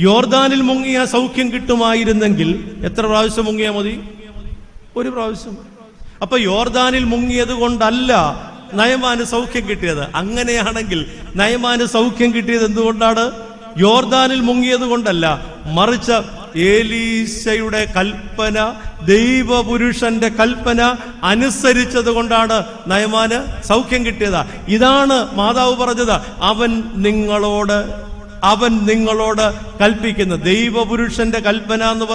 യോർദാനിൽ മുങ്ങിയാൽ സൗഖ്യം കിട്ടുമായിരുന്നെങ്കിൽ എത്ര പ്രാവശ്യം മുങ്ങിയാൽ മതി? 1 പ്രാവശ്യം. അപ്പൊ യോർദാനിൽ മുങ്ങിയത് കൊണ്ടല്ല നയമാന് സൗഖ്യം കിട്ടിയത്. അങ്ങനെയാണെങ്കിൽ നയമാന് സൗഖ്യം കിട്ടിയത് എന്തുകൊണ്ടാണ്? യോർദാനിൽ മുങ്ങിയത് കൊണ്ടല്ല, മറിച്ച് ഏലീശയുടെ കൽപ്പന, ദൈവപുരുഷന്റെ കൽപ്പന അനുസരിച്ചത് കൊണ്ടാണ് നയമാന് സൗഖ്യം കിട്ടിയത്. ഇതാണ് മാതാവ് പറഞ്ഞത്, അവൻ നിങ്ങളോട് കൽപ്പിക്കുന്ന ദൈവപുരുഷന്റെ കൽപ്പന എന്ന്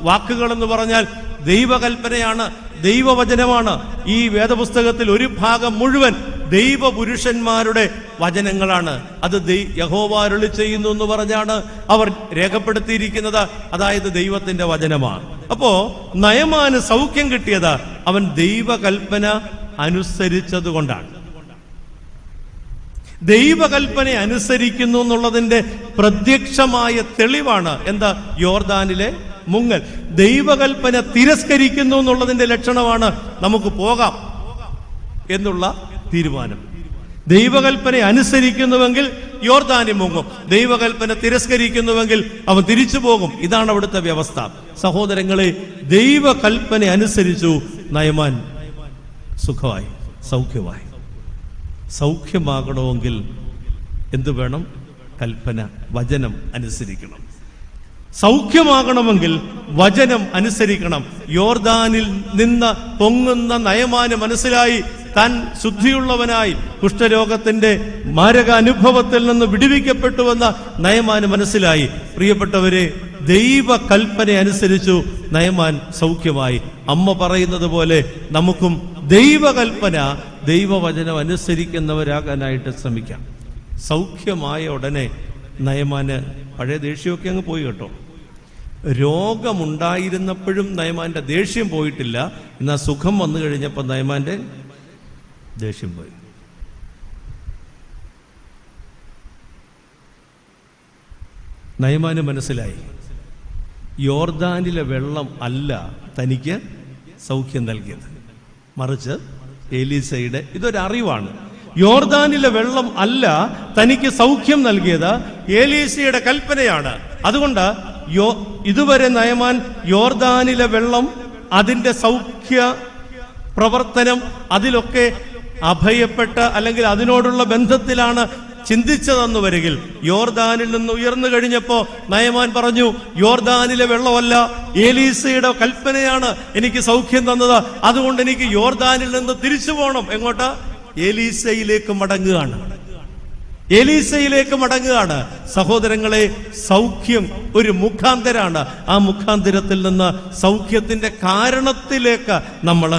വാക്കുകൾ എന്ന് പറഞ്ഞാൽ ദൈവകൽപ്പനയാണ്, ദൈവവചനമാണ്. ഈ വേദപുസ്തകത്തിൽ ഒരു ഭാഗം മുഴുവൻ ദൈവപുരുഷന്മാരുടെ വചനങ്ങളാണ്. അത് യഹോവ അരുളി ചെയ്യുന്നു എന്ന് പറഞ്ഞാണ് അവർ രേഖപ്പെടുത്തിയിരിക്കുന്നത്. അതായത് ദൈവത്തിന്റെ വചനമാണ്. അപ്പോ നയമാന് സൗഖ്യം കിട്ടിയത് അവൻ ദൈവകൽപ്പന അനുസരിച്ചത് കൊണ്ടാണ്. ദൈവകൽപ്പന അനുസരിക്കുന്നു എന്നുള്ളതിന്റെ പ്രത്യക്ഷമായ തെളിവാണ് എന്താ? യോർദാനിലെ മുങ്ങൽ. ദൈവകൽപ്പന തിരസ്കരിക്കുന്നു എന്നുള്ളതിന്റെ ലക്ഷണമാണ് നമുക്ക് പോകാം എന്നുള്ള തീരുമാനം. ദൈവകൽപ്പന അനുസരിക്കുന്നുവെങ്കിൽ യോർദാനിൽ മുങ്ങും, ദൈവകൽപ്പന തിരസ്കരിക്കുന്നുവെങ്കിൽ അവൻ തിരിച്ചു പോകും. ഇതാണ് അവിടുത്തെ വ്യവസ്ഥ. സഹോദരങ്ങളെ, ദൈവകൽപ്പന അനുസരിച്ചു നയമാൻ സുഖമായി, സൗഖ്യമായി. സൗഖ്യമാകണമെങ്കിൽ എന്തു വേണം? കൽപ്പന, വചനം അനുസരിക്കണം. സൗഖ്യമാകണമെങ്കിൽ വചനം അനുസരിക്കണം. യോർദാനിൽ നിന്ന് പൊങ്ങുന്ന നയമാന് മനസ്സിലായി താൻ ശുദ്ധിയുള്ളവനായി കുഷ്ഠരോഗത്തിന്റെ മാരക അനുഭവത്തിൽ നിന്ന് വിടുവിക്കപ്പെട്ടുവെന്ന നയമാന് മനസ്സിലായി. പ്രിയപ്പെട്ടവരെ, ദൈവ കൽപ്പന അനുസരിച്ചു നയമാൻ സൗഖ്യമായി. അമ്മ പറയുന്നത് പോലെ നമുക്കും ദൈവകൽപ്പന, ദൈവവചനം അനുസരിക്കുന്നവരാകാനായിട്ട് ശ്രമിക്കാം. സൗഖ്യമായ ഉടനെ നയമാന് പഴയ ദേഷ്യമൊക്കെ അങ്ങ് പോയി കേട്ടോ. രോഗമുണ്ടായിരുന്നപ്പോഴും നയമാന്റെ ദേഷ്യം പോയിട്ടില്ല. എന്നാൽ സുഖം വന്നു കഴിഞ്ഞപ്പോൾ നയമാന്റെ ദേഷ്യം പോയി. നയമാന് മനസ്സിലായി, യോർദാനിലെ വെള്ളം അല്ല തനിക്ക് സൗഖ്യം നൽകിയത്, മറിച്ച് എലീസയുടെ, ഇതൊരറിവാണ്. യോർദാനിലെ വെള്ളം അല്ല തനിക്ക് സൗഖ്യം നൽകിയത്, എലീസയുടെ കൽപ്പനയാണ്. അതുകൊണ്ട് ഇതുവരെ നയമാൻ യോർദാനിലെ വെള്ളം, അതിന്റെ സൗഖ്യ പ്രവർത്തനം, അതിലൊക്കെ അഭയപ്പെട്ട അല്ലെങ്കിൽ അതിനോടുള്ള ബന്ധത്തിലാണ് ചിന്തിച്ചതെന്ന് വരികിൽ, യോർദാനിൽ നിന്ന് ഉയർന്നു കഴിഞ്ഞപ്പോ നയമാൻ പറഞ്ഞു, യോർദാനിലെ വെള്ളമല്ല, എലീസയുടെ കൽപ്പനയാണ് എനിക്ക് സൗഖ്യം തന്നത്. അതുകൊണ്ട് എനിക്ക് യോർദാനിൽ നിന്ന് തിരിച്ചു പോകണം. എങ്ങോട്ടാ? എലീസയിലേക്ക് മടങ്ങുകയാണ്. എലീസയിലേക്ക് മടങ്ങുകയാണ്. സഹോദരങ്ങളെ, സൗഖ്യം ഒരു മുഖാന്തരാണ്. ആ മുഖാന്തരത്തിൽ നിന്ന് സൗഖ്യത്തിന്റെ കാരണത്തിലേക്ക് നമ്മൾ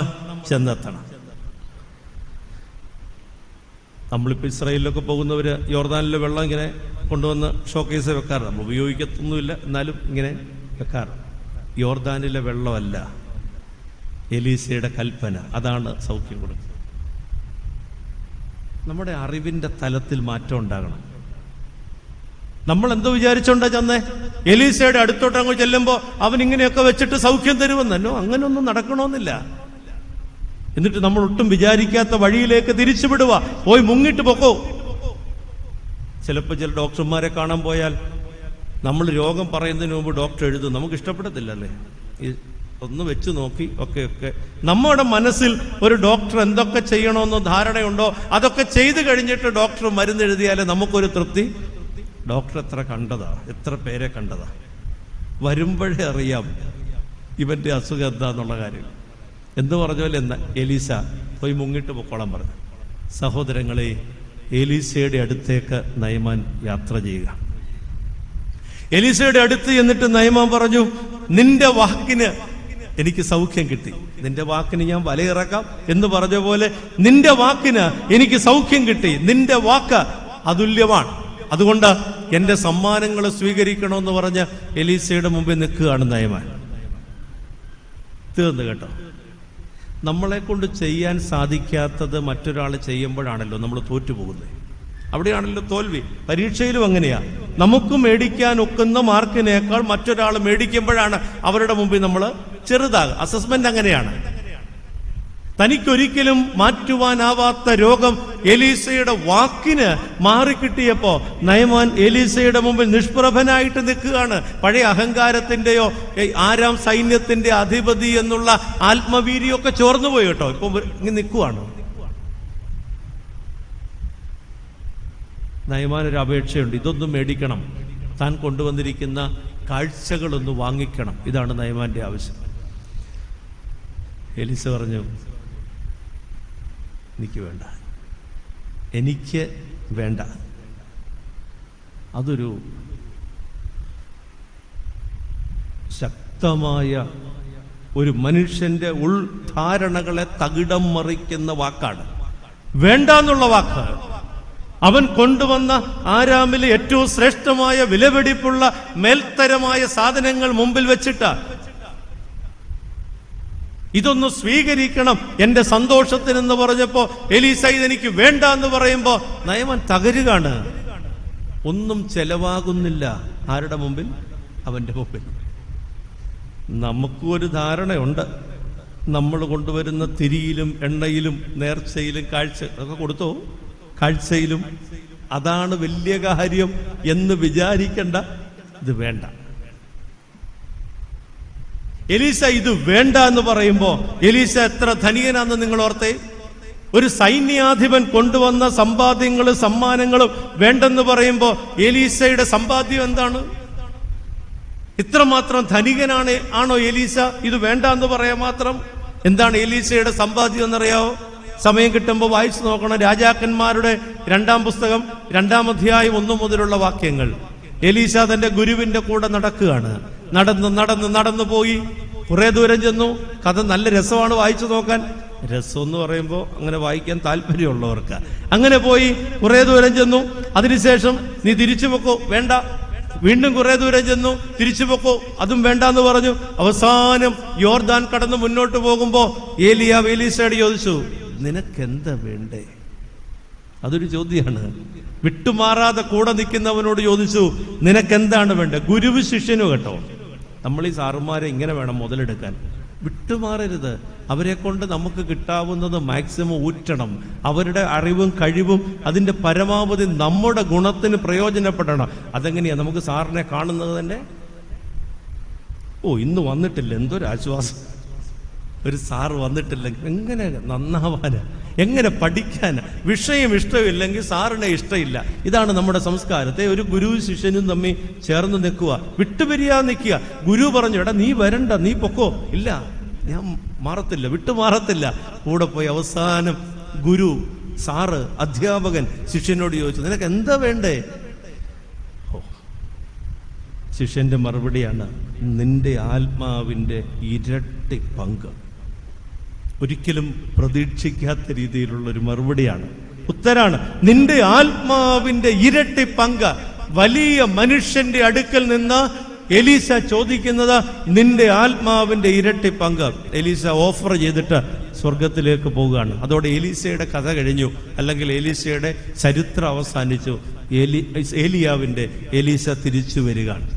ചെന്നെത്തണം. നമ്മളിപ്പോൾ ഇസ്രായേലിലൊക്കെ പോകുന്നവര് യോർദാനിലെ വെള്ളം ഇങ്ങനെ കൊണ്ടുവന്ന് ഷോക്കേസ് വെക്കാറ്. നമ്മൾ ഉപയോഗിക്കത്തൊന്നുമില്ല, എന്നാലും ഇങ്ങനെ വെക്കാറ്. യോർദാനിലെ വെള്ളമല്ല, എലീസയുടെ കൽപ്പന, അതാണ് സൗഖ്യം കൊടുക്കുന്നത്. നമ്മുടെ അറിവിന്റെ തലത്തിൽ മാറ്റം ഉണ്ടാകണം. നമ്മൾ എന്തോ വിചാരിച്ചോണ്ടാ ചെന്നേ? എലീസയുടെ അടുത്തോട്ട് അങ്ങ് ചെല്ലുമ്പോ അവൻ ഇങ്ങനെയൊക്കെ വെച്ചിട്ട് സൗഖ്യം തരുമെന്നോ? അങ്ങനെയൊന്നും നടക്കണമെന്നില്ല. എന്നിട്ട് നമ്മൾ ഒട്ടും വിചാരിക്കാത്ത വഴിയിലേക്ക് തിരിച്ചുവിടുക. പോയി മുങ്ങിട്ട് പൊക്കോ. ചിലപ്പോൾ ചില ഡോക്ടർമാരെ കാണാൻ പോയാൽ നമ്മൾ രോഗം പറയുന്നതിന് മുമ്പ് ഡോക്ടർ എഴുതും. നമുക്ക് ഇഷ്ടപ്പെടത്തില്ലല്ലേ? ഒന്ന് വെച്ച് നോക്കി ഒക്കെ നമ്മുടെ മനസ്സിൽ ഒരു ഡോക്ടർ എന്തൊക്കെ ചെയ്യണമെന്നോ ധാരണയുണ്ടോ അതൊക്കെ ചെയ്തു കഴിഞ്ഞിട്ട് ഡോക്ടർ മരുന്ന് എഴുതിയാലേ നമുക്കൊരു തൃപ്തി. ഡോക്ടർ എത്ര കണ്ടതാ, എത്ര പേരെ കണ്ടതാ. വരുമ്പോഴേ അറിയാം ഇവന്റെ അസുഖം എന്താന്നുള്ള കാര്യം. എന്ത് പറഞ്ഞാലും എന്താ, എലീസ പോയി മുങ്ങിട്ട് പൊക്കോളാൻ പറഞ്ഞു. സഹോദരങ്ങളെ, എലീസയുടെ അടുത്തേക്ക് നയമാൻ യാത്ര ചെയ്യുക. എലീസയുടെ അടുത്ത് എന്നിട്ട് നയമാൻ പറഞ്ഞു, നിന്റെ വാക്കിന് എനിക്ക് സൗഖ്യം കിട്ടി, നിന്റെ വാക്കിന് ഞാൻ വലയിറക്കാം എന്ന് പറഞ്ഞ പോലെ നിന്റെ വാക്കിന് എനിക്ക് സൗഖ്യം കിട്ടി. നിന്റെ വാക്ക് അതുല്യമാണ്, അതുകൊണ്ട് എന്റെ സമ്മാനങ്ങൾ സ്വീകരിക്കണമെന്ന് പറഞ്ഞ് എലീസയുടെ മുമ്പിൽ നിൽക്കുകയാണ് നയമാൻ. തീർന്നു കേട്ടോ. നമ്മളെ കൊണ്ട് ചെയ്യാൻ സാധിക്കാത്തത് മറ്റൊരാൾ ചെയ്യുമ്പോഴാണല്ലോ നമ്മൾ തോറ്റുപോകുന്നത്. അവിടെയാണല്ലോ തോൽവി. പരീക്ഷയിലും അങ്ങനെയാ. നമുക്ക് മേടിക്കാൻ ഒക്കുന്ന മാർക്കിനേക്കാൾ മറ്റൊരാൾ മേടിക്കുമ്പോഴാണ് അവരുടെ മുമ്പിൽ നമ്മൾ ചെറുതാകുക. അസസ്മെന്റ് അങ്ങനെയാണ്. തനിക്കൊരിക്കലും മാറ്റുവാനാവാത്ത രോഗം എലീസയുടെ വാക്കിന് മാറിക്കിട്ടിയപ്പോ നയമാൻ എലീസയുടെ മുമ്പിൽ നിഷ്പ്രഭനായിട്ട് നിൽക്കുകയാണ്. പഴയ അഹങ്കാരത്തിന്റെയോ ആരാം സൈന്യത്തിന്റെ അധിപതി എന്നുള്ള ആത്മവീര്യമൊക്കെ ചോർന്നുപോയി കേട്ടോ. ഇപ്പൊ ഇങ്ങനെ നിൽക്കുവാണ്. നയമാനൊരു അപേക്ഷയുണ്ട്, ഇതൊന്നും മേടിക്കണം, താൻ കൊണ്ടുവന്നിരിക്കുന്ന കാഴ്ചകളൊന്ന് വാങ്ങിക്കണം. ഇതാണ് നയമാന്റെ ആവശ്യം. എലീസ പറഞ്ഞു, എനിക്ക് വേണ്ട, എനിക്ക് വേണ്ട. അതൊരു ശക്തമായ ഒരു മനുഷ്യന്റെ ഉൾധാരണകളെ തകിടം മറിക്കുന്ന വാക്കാണ്. വേണ്ടാന്നുള്ള വാക്ക്. അവൻ കൊണ്ടുവന്ന ആരാമിലെ ഏറ്റവും ശ്രേഷ്ഠമായ വിലപിടിപ്പുള്ള മേൽത്തരമായ സാധനങ്ങൾ മുമ്പിൽ വെച്ചിട്ട് ഇതൊന്ന് സ്വീകരിക്കണം എന്റെ സന്തോഷത്തിനെന്ന് പറഞ്ഞപ്പോ എലീസ ഇതെനിക്ക് വേണ്ട എന്ന് പറയുമ്പോ നയമാൻ തകരുകയാണ്. ഒന്നും ചെലവാകുന്നില്ല. ആരുടെ മുമ്പിൽ? അവന്റെ മുമ്പിൽ. നമുക്കും ഒരു ധാരണയുണ്ട്, നമ്മൾ കൊണ്ടുവരുന്ന തിരിയിലും എണ്ണയിലും നേർച്ചയിലും കാഴ്ച ഒക്കെ കൊടുത്തോ, കാഴ്ചയിലും അതാണ് വലിയ കാര്യം എന്ന് വിചാരിക്കണ്ട. ഇത് വേണ്ട. എലീസ ഇത് വേണ്ട എന്ന് പറയുമ്പോ എലീസ എത്ര ധനികനാന്ന് നിങ്ങൾ ഓർത്തേ? ഒരു സൈന്യാധിപൻ കൊണ്ടുവന്ന സമ്പാദ്യങ്ങളും സമ്മാനങ്ങളും വേണ്ടെന്ന് പറയുമ്പോ എലീസയുടെ സമ്പാദ്യം എന്താണ്? ഇത്രമാത്രം ധനികനാണോ എലീസ? ഇത് വേണ്ട എന്ന് പറയാൻ മാത്രം. എന്താണ് എലീസയുടെ സമ്പാദ്യം എന്നറിയാവോ? സമയം കിട്ടുമ്പോൾ വായിച്ചു നോക്കണം. രാജാക്കന്മാരുടെ 2-ാം പുസ്തകം 2-ാം അധ്യായം 1 മുതലുള്ള വാക്യങ്ങൾ. എലീസ തന്റെ ഗുരുവിന്റെ കൂടെ നടക്കുകയാണ്. നടന്നു പോയി കുറെ ദൂരം ചെന്നു. കഥ നല്ല രസമാണ് വായിച്ചു നോക്കാൻ. രസം എന്ന് പറയുമ്പോൾ അങ്ങനെ വായിക്കാൻ താല്പര്യമുള്ളവർക്ക്. അങ്ങനെ പോയി കുറെ ദൂരം ചെന്നു. അതിനുശേഷം നീ തിരിച്ചു പൊക്കോ, വേണ്ട. വീണ്ടും കുറെ ദൂരം ചെന്നു, തിരിച്ചു പൊക്കോ, അതും വേണ്ടെന്ന് പറഞ്ഞു. അവസാനം യോർദാൻ കടന്ന് മുന്നോട്ട് പോകുമ്പോ ഏലിയാവ് എലീസയോട് ചോദിച്ചു, നിനക്കെന്താ വേണ്ടേ? അതൊരു ചോദ്യമാണ്. വിട്ടുമാറാതെ കൂടെ നിൽക്കുന്നവനോട് ചോദിച്ചു, നിനക്കെന്താണ് വേണ്ടത്? ഗുരുവ് ശിഷ്യനു കേട്ടോ. നമ്മൾ ഈ സാറുമാരെ ഇങ്ങനെ വേണം മുതലെടുക്കാൻ. വിട്ടുമാറരുത്. അവരെ കൊണ്ട് നമുക്ക് കിട്ടാവുന്നത് മാക്സിമം ഊറ്റണം. അവരുടെ അറിവും കഴിവും അതിൻ്റെ പരമാവധി നമ്മുടെ ഗുണത്തിന് പ്രയോജനപ്പെടണം. അതെങ്ങനെയാ? നമുക്ക് സാറിനെ കാണുന്നത് തന്നെ, ഇന്ന് വന്നിട്ടില്ല, എന്തൊരാശ്വാസം. ഒരു സാറ് വന്നിട്ടില്ലെങ്കിൽ എങ്ങനെ നന്നാവാന്, എങ്ങനെ പഠിക്കാന്? വിഷയം ഇഷ്ടമില്ലെങ്കിൽ സാറിനെ ഇഷ്ടമില്ല. ഇതാണ് നമ്മുടെ സംസ്കാരത്തെ. ഒരു ഗുരുവും ശിഷ്യനും തമ്മിൽ ചേർന്ന് നിൽക്കുക, വിട്ടുപിരിയാതെ നിൽക്കുക. ഗുരു പറഞ്ഞു, എടാ നീ വരണ്ട, നീ പൊക്കോ. ഇല്ല, ഞാൻ മാറത്തില്ല, വിട്ടുമാറത്തില്ല. കൂടെ പോയി അവസാനം ഗുരു, സാറ്, അധ്യാപകൻ ശിഷ്യനോട് ചോദിച്ചു, നിനക്ക് എന്താ വേണ്ടേ? ശിഷ്യന്റെ മറുപടിയാണ്, നിന്റെ ആത്മാവിൻ്റെ ഇരട്ടി പങ്ക്. ഒരിക്കലും പ്രതീക്ഷിക്കാത്ത രീതിയിലുള്ളൊരു മറുപടിയാണ്, ഉത്തരാണ്. നിന്റെ ആത്മാവിൻ്റെ ഇരട്ടി പങ്ക്. വലിയ മനുഷ്യന്റെ അടുക്കൽ നിന്ന് എലീസ ചോദിക്കുന്നത് നിന്റെ ആത്മാവിൻ്റെ ഇരട്ടി പങ്ക്. എലീസ ഓഫർ ചെയ്തിട്ട് സ്വർഗത്തിലേക്ക് പോവുകയാണ്. അതോടെ എലീസയുടെ കഥ കഴിഞ്ഞു, അല്ലെങ്കിൽ എലീസയുടെ ചരിത്രം അവസാനിച്ചു. എലീസ തിരിച്ചു വരികയാണ്.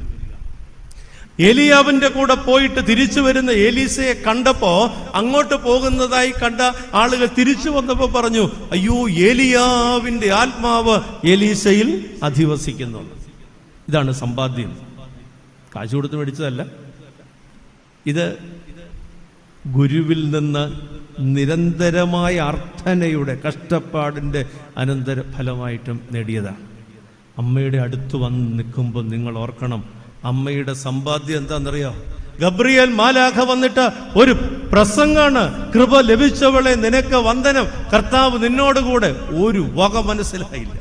ഏലിയാവിന്റെ കൂടെ പോയിട്ട് തിരിച്ചു വരുന്ന എലീസയെ കണ്ടപ്പോ, അങ്ങോട്ട് പോകുന്നതായി കണ്ട ആളുകൾ തിരിച്ചു വന്നപ്പോ പറഞ്ഞു, അയ്യോ, ഏലിയാവിന്റെ ആത്മാവ് എലീസയിൽ അധിവസിക്കുന്നു. ഇതാണ് സമ്പാദ്യം. കാശ് കൊടുത്ത് മേടിച്ചതല്ല. ഇത് ഗുരുവിൽ നിന്ന് നിരന്തരമായ അർത്ഥനയുടെ കഷ്ടപ്പാടിന്റെ അനന്തര ഫലമായിട്ടും നേടിയതാണ്. അമ്മയുടെ അടുത്ത് വന്ന് നിൽക്കുമ്പോൾ നിങ്ങൾ ഓർക്കണം, അമ്മയുടെ സമ്പാദ്യം എന്താണെന്നറിയോ? ഗബ്രിയേൽ മാലാഖ വന്നിട്ട് ഒരു പ്രസംഗാണ്, കൃപ ലഭിച്ചവളെ നിനക്ക് വന്ദനം, കർത്താവ് നിന്നോടുകൂടെ. ഒരു വക മനസ്സിലായില്ല.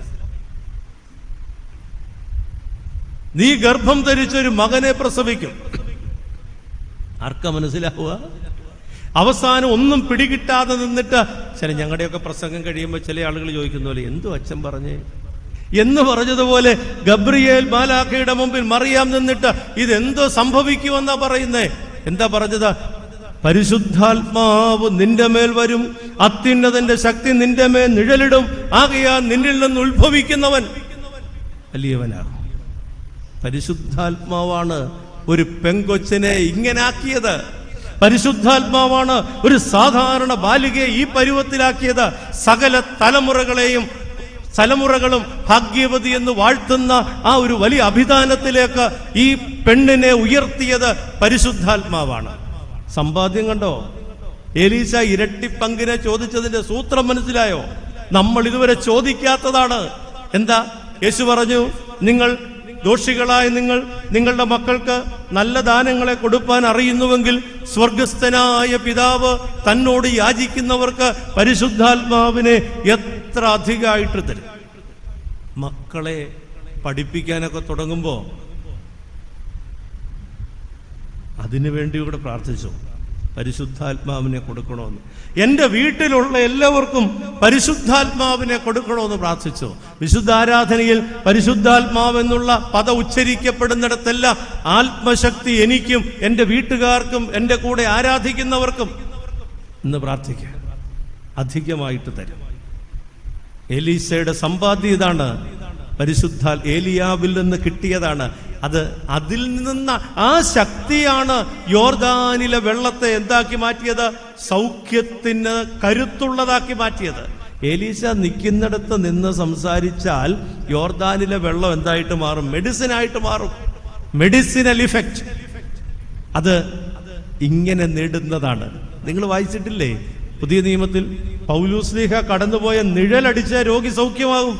നീ ഗർഭം ധരിച്ചൊരു മകനെ പ്രസവിക്കും. ആർക്കാ മനസ്സിലാവുക? അവസാനം ഒന്നും പിടികിട്ടാതെ നിന്നിട്ട് ഞങ്ങളുടെയൊക്കെ പ്രസംഗം കഴിയുമ്പോൾ ചില ആളുകൾ ചോദിക്കുന്ന പോലെ, എന്തോ അച്ഛൻ പറഞ്ഞേ എന്ന് പറഞ്ഞതുപോലെ ഗബ്രിയേൽ മാലാഖയുടെ മുമ്പിൽ മറിയാം നിന്നിട്ട് ഇതെന്തോ സംഭവിക്കുമെന്നാ പറയുന്നേ. എന്താ പറഞ്ഞത്? പരിശുദ്ധാത്മാവ് നിന്റെ മേൽ വരും, അത്യുന്നതന്റെ ശക്തി നിന്റെ മേൽ നിഴലിടും, ആകയാൽ നിന്നിൽ നിന്ന് ഉത്ഭവിക്കുന്നവൻ വലിയവനാകും. പരിശുദ്ധാത്മാവാണ് ഒരു പെങ്കൊച്ചിനെ ഇങ്ങനാക്കിയത്. പരിശുദ്ധാത്മാവാണ് ഒരു സാധാരണ ബാലികയെ ഈ പരുവത്തിലാക്കിയത്. സകല തലമുറകളും ഭാഗ്യവതി എന്ന് വാഴ്ത്തുന്ന ആ ഒരു വലിയ അഭിധാനത്തിലേക്ക് ഈ പെണ്ണിനെ ഉയർത്തിയത് പരിശുദ്ധാത്മാവാണ്. സമ്പാദ്യം കണ്ടോ? എലീസ ഇരട്ടിപ്പങ്കിനെ ചോദിച്ചതിന്റെ സൂത്രം മനസ്സിലായോ? നമ്മൾ ഇതുവരെ ചോദിക്കാത്തതാണ്. എന്താ? യേശു പറഞ്ഞു, നിങ്ങൾ ദോഷികളായ നിങ്ങളുടെ മക്കൾക്ക് നല്ല ദാനങ്ങളെ കൊടുപ്പാൻ അറിയുന്നുവെങ്കിൽ സ്വർഗസ്ഥനായ പിതാവ് തന്നോട് യാചിക്കുന്നവർക്ക് പരിശുദ്ധാത്മാവിനെ എത്ര അധികമായിട്ട് തരും. മക്കളെ പഠിപ്പിക്കാനൊക്കെ തുടങ്ങുമ്പോൾ അതിനു വേണ്ടി കൂടെ പ്രാർത്ഥിച്ചു. പരിശുദ്ധാത്മാവിനെ കൊടുക്കണമെന്ന്. എൻ്റെ വീട്ടിലുള്ള എല്ലാവർക്കും പരിശുദ്ധാത്മാവിനെ കൊടുക്കണമെന്ന് പ്രാർത്ഥിച്ചു. വിശുദ്ധാരാധനയിൽ പരിശുദ്ധാത്മാവെന്നുള്ള പദം ഉച്ചരിക്കപ്പെടുന്നിടത്തെല്ലാം ആത്മശക്തി എനിക്കും എൻ്റെ വീട്ടുകാർക്കും എൻ്റെ കൂടെ ആരാധിക്കുന്നവർക്കും എന്ന് പ്രാർത്ഥിക്കുക. അധികമായിട്ട് തരും. എലീശയുടെ സമ്പാദ്യം ഇതാണ്. ഏലിയാവിൽ നിന്ന് കിട്ടിയതാണ് അത്. അതിൽ നിന്ന് ആ ശക്തിയാണ് യോർദാനിലെ വെള്ളത്തെ എന്താക്കി മാറ്റിയത്? സൗഖ്യത്തിന് കരുത്തുള്ളതാക്കി മാറ്റിയത്. എലീശ നിൽക്കുന്നിടത്ത് നിന്ന് സംസാരിച്ചാൽ യോർദാനിലെ വെള്ളം എന്തായിട്ട് മാറും? മെഡിസിനായിട്ട് മാറും. മെഡിസിനൽ ഇഫക്റ്റ് അത് ഇങ്ങനെ നേടുന്നതാണ്. നിങ്ങൾ വായിച്ചിട്ടില്ലേ പുതിയ നിയമത്തിൽ പൗലൂസ്ലീഹ കടന്നുപോയ നിഴലടിച്ച രോഗി സൗഖ്യമാകും.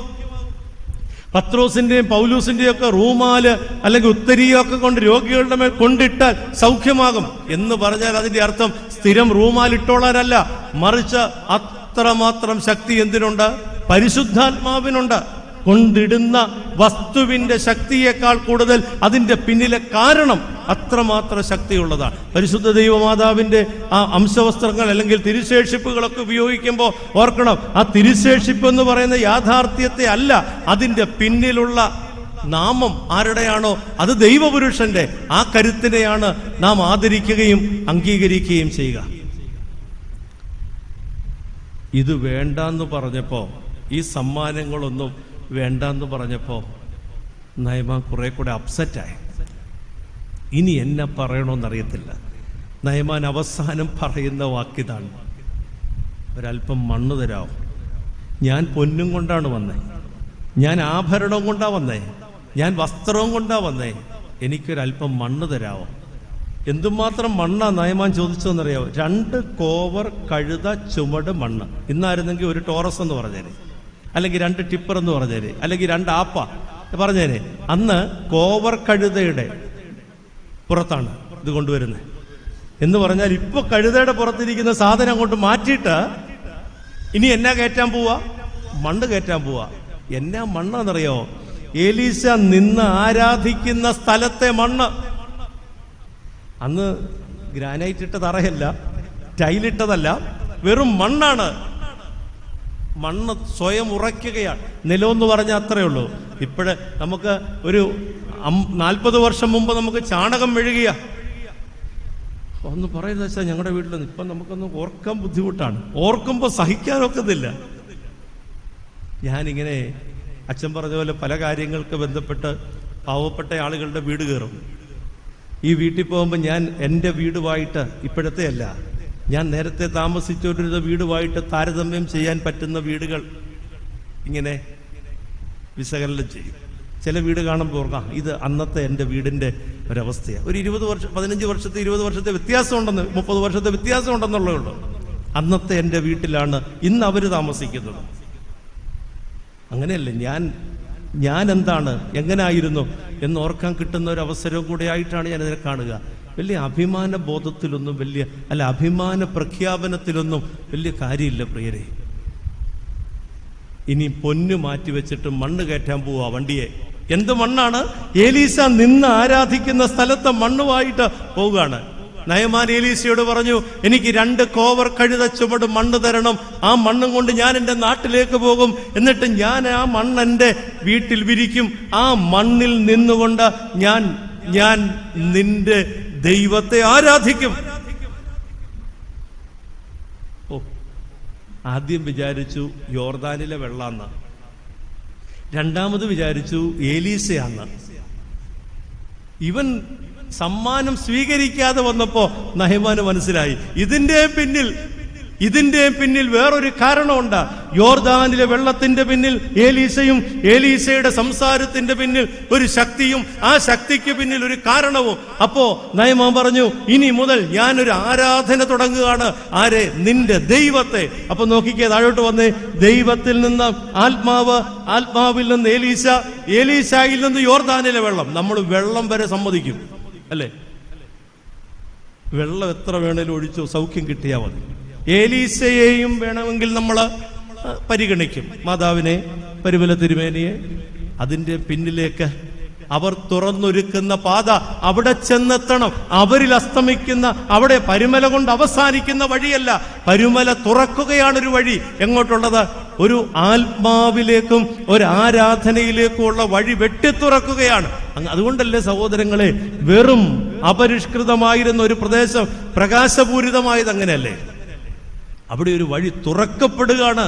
പത്രോസിന്റെയും പൗലൂസിന്റെയും ഒക്കെ റൂമാല് അല്ലെങ്കിൽ ഉത്തരീയൊക്കെ കൊണ്ട് രോഗികളുടെ മേൽ കൊണ്ടിട്ടാൽ സൗഖ്യമാകും എന്ന് പറഞ്ഞാൽ അതിന്റെ അർത്ഥം സ്ഥിരം റൂമാലിട്ടോളാനല്ല, മറിച്ച് അത്രമാത്രം ശക്തി എന്തിനുണ്ട്? പരിശുദ്ധാത്മാവിനുണ്ട്. കൊണ്ടിടുന്ന വസ്തുവിന്റെ ശക്തിയേക്കാൾ കൂടുതൽ അതിന്റെ പിന്നിലെ കാരണം അത്രമാത്രം ശക്തിയുള്ളതാണ്. പരിശുദ്ധ ദൈവമാതാവിന്റെ ആ അംശവസ്ത്രങ്ങൾ അല്ലെങ്കിൽ തിരുശേഷിപ്പുകളൊക്കെ ഉപയോഗിക്കുമ്പോൾ ഓർക്കണം, ആ തിരുശേഷിപ്പ് എന്ന് പറയുന്ന യാഥാർത്ഥ്യത്തെ അല്ല, അതിന്റെ പിന്നിലുള്ള നാമം ആരുടെയാണോ അത് ദൈവപുരുഷന്റെ ആ കരുത്തിനെയാണ് നാം ആദരിക്കുകയും അംഗീകരിക്കുകയും ചെയ്യുക. ഇത് വേണ്ടെന്ന് പറഞ്ഞപ്പോ, ഈ സമ്മാനങ്ങളൊന്നും വേണ്ടെന്ന് പറഞ്ഞപ്പോ നയമാൻ കുറെ കൂടെ അപ്സെറ്റായി. ഇനി എന്നെ പറയണമെന്നറിയത്തില്ല. നയമാൻ അവസാനം പറയുന്ന വാക്കിതാണ്, ഒരല്പം മണ്ണ് തരാമോ? ഞാൻ പൊന്നും കൊണ്ടാണ് വന്നേ, ഞാൻ ആഭരണം കൊണ്ടാ വന്നേ, ഞാൻ വസ്ത്രവും കൊണ്ടാ വന്നേ, എനിക്കൊരല്പം മണ്ണ് തരാമോ? എന്തുമാത്രം മണ്ണാ നയമാൻ ചോദിച്ചതെന്നറിയാമോ? 2 കോവർ കഴുത ചുമട് മണ്ണ്. ഇന്നായിരുന്നെങ്കിൽ ഒരു ടോറസ് എന്ന് പറഞ്ഞേനെ, അല്ലെങ്കിൽ 2 ടിപ്പർ എന്ന് പറഞ്ഞേനെ, അല്ലെങ്കിൽ 2 ആപ്പ പറഞ്ഞേനെ. അന്ന് കോവർ കഴുതയുടെ പുറത്താണ് ഇത് കൊണ്ടുവരുന്നത് എന്ന് പറഞ്ഞാൽ, ഇപ്പൊ കഴുതയുടെ പുറത്തിരിക്കുന്ന സാധനം കൊണ്ട് മാറ്റിയിട്ട് ഇനി എന്നാ കയറ്റാൻ പോവാ? മണ്ണ് കയറ്റാൻ പോവാ. എന്നാ മണ്ണെന്നറിയോ? എലീശ നിന്ന് ആരാധിക്കുന്ന സ്ഥലത്തെ മണ്ണ്. അന്ന് ഗ്രാനൈറ്റ് ഇട്ട തറയല്ല, ടൈലിട്ടതല്ല, വെറും മണ്ണാണ്. മണ്ണ് സ്വയം ഉറയ്ക്കുകയാണ്. നിലമെന്ന് പറഞ്ഞാൽ അത്രയേ ഉള്ളൂ. ഇപ്പോഴ് നമുക്ക് ഒരു 40 വർഷം മുമ്പ് നമുക്ക് ചാണകം മെഴുകിയ ഒന്ന് പറയുന്നത് വെച്ചാൽ ഞങ്ങളുടെ വീട്ടിൽ ഇപ്പം നമുക്കൊന്ന് ഓർക്കാൻ ബുദ്ധിമുട്ടാണ്, ഓർക്കുമ്പോൾ സഹിക്കാനൊക്കത്തില്ല. ഞാനിങ്ങനെ അച്ഛൻ പറഞ്ഞ പോലെ പല കാര്യങ്ങൾക്ക് ബന്ധപ്പെട്ട് പാവപ്പെട്ട ആളുകളുടെ വീട് കയറും. ഈ വീട്ടിൽ പോകുമ്പോൾ ഞാൻ എൻ്റെ വീടുമായിട്ട്, ഇപ്പോഴത്തെ അല്ല, ഞാൻ നേരത്തെ താമസിച്ചോണ്ടിരുന്ന വീടുമായിട്ട് താരതമ്യം ചെയ്യാൻ പറ്റുന്ന വീടുകൾ ഇങ്ങനെ വിശകലനം ചെയ്യും. ചില വീട് കാണുമ്പോൾ ഓർക്കാം, ഇത് അന്നത്തെ എൻ്റെ വീടിൻ്റെ ഒരവസ്ഥയാണ്. ഒരു 20 വർഷം 15 വർഷത്തെ 20 വർഷത്തെ വ്യത്യാസം ഉണ്ടെന്ന്, 30 വർഷത്തെ വ്യത്യാസം ഉണ്ടെന്നുള്ളേ ഉള്ളൂ. അന്നത്തെ എൻ്റെ വീട്ടിലാണ് ഇന്ന് അവർ താമസിക്കുന്നത്. അങ്ങനെയല്ലേ ഞാൻ എന്താണ്, എങ്ങനായിരുന്നു എന്നോർക്കാൻ കിട്ടുന്ന ഒരു അവസരവും കൂടെ ആയിട്ടാണ് ഞാനിതിനെ കാണുക. വലിയ അഭിമാന ബോധത്തിലൊന്നും അഭിമാന പ്രഖ്യാപനത്തിലൊന്നും വലിയ കാര്യമില്ല പ്രിയരെ. ഇനി പൊന്നു മാറ്റി വെച്ചിട്ട് മണ്ണ് കയറ്റാൻ പോവാ വണ്ടിയെ. എന്ത് മണ്ണാണ്? എലീശ നിന്ന് ആരാധിക്കുന്ന സ്ഥലത്തെ മണ്ണുമായിട്ട് പോവുകയാണ്. നയമാൻ എലീശയോട് പറഞ്ഞു, എനിക്ക് 2 കോവർ കഴുത ചുമട് മണ്ണ് തരണം, ആ മണ്ണും കൊണ്ട് ഞാൻ എൻ്റെ നാട്ടിലേക്ക് പോകും, എന്നിട്ട് ഞാൻ ആ മണ്ണ് എൻ്റെ വീട്ടിൽ വിരിക്കും, ആ മണ്ണിൽ നിന്നുകൊണ്ട് ഞാൻ നിന്റെ ദൈവത്തെ ആരാധിക്കും. ആദ്യം വിചാരിച്ചു യോർദാനിലെ വെള്ളാന്ന്, രണ്ടാമത് വിചാരിച്ചു എലീശയാന്ന്. ഇവൻ സമ്മാനം സ്വീകരിക്കാതെ വന്നപ്പോ നഹമാന് മനസ്സിലായി ഇതിന്റെ പിന്നിൽ വേറൊരു കാരണമുണ്ട്. യോർദാനിലെ വെള്ളത്തിന്റെ പിന്നിൽ എലീശയും എലീശയുടെ സംസാരത്തിന്റെ പിന്നിൽ ഒരു ശക്തിയും, ആ ശക്തിക്ക് പിന്നിൽ ഒരു കാരണവും. അപ്പോ നഹമാൻ പറഞ്ഞു, ഇനി മുതൽ ഞാനൊരു ആരാധന തുടങ്ങുകയാണ്. ആരെ? നിന്റെ ദൈവത്തെ. അപ്പൊ നോക്കിക്കേ, താഴോട്ട് വന്നേ. ദൈവത്തിൽ നിന്ന് ആത്മാവിൽ നിന്ന് എലീശായിൽ നിന്ന് യോർദാനിലെ വെള്ളം. നമ്മൾ വെള്ളം വരെ സമ്മതിക്കും അല്ലേ? വെള്ളം എത്ര വേണേലും ഒഴിച്ചു, സൗഖ്യം കിട്ടിയാൽ മതി. എലീശയെയും വേണമെങ്കിൽ നമ്മൾ പരിഗണിക്കും, മാതാവിനെ, പരിമല തിരുമേനിയെ. അതിൻ്റെ പിന്നിലേക്ക് അവർ തുറന്നൊരുക്കുന്ന പാത അവിടെ ചെന്നെത്തണം. അവരിൽ അസ്തമിക്കുന്ന, അവിടെ പരുമല കൊണ്ട് അവസാനിക്കുന്ന വഴിയല്ല, പരുമല തുറക്കുകയാണൊരു വഴി. എങ്ങോട്ടുള്ളത്? ഒരു ആത്മാവിലേക്കും ഒരു ആരാധനയിലേക്കുമുള്ള വഴി വെട്ടിത്തുറക്കുകയാണ്. അതുകൊണ്ടല്ലേ സഹോദരങ്ങളെ, വെറും അപരിഷ്കൃതമായിരുന്ന ഒരു പ്രദേശം പ്രകാശപൂരിതമായത് അങ്ങനെയല്ലേ? അവിടെ ഒരു വഴി തുറക്കപ്പെടുകയാണ്.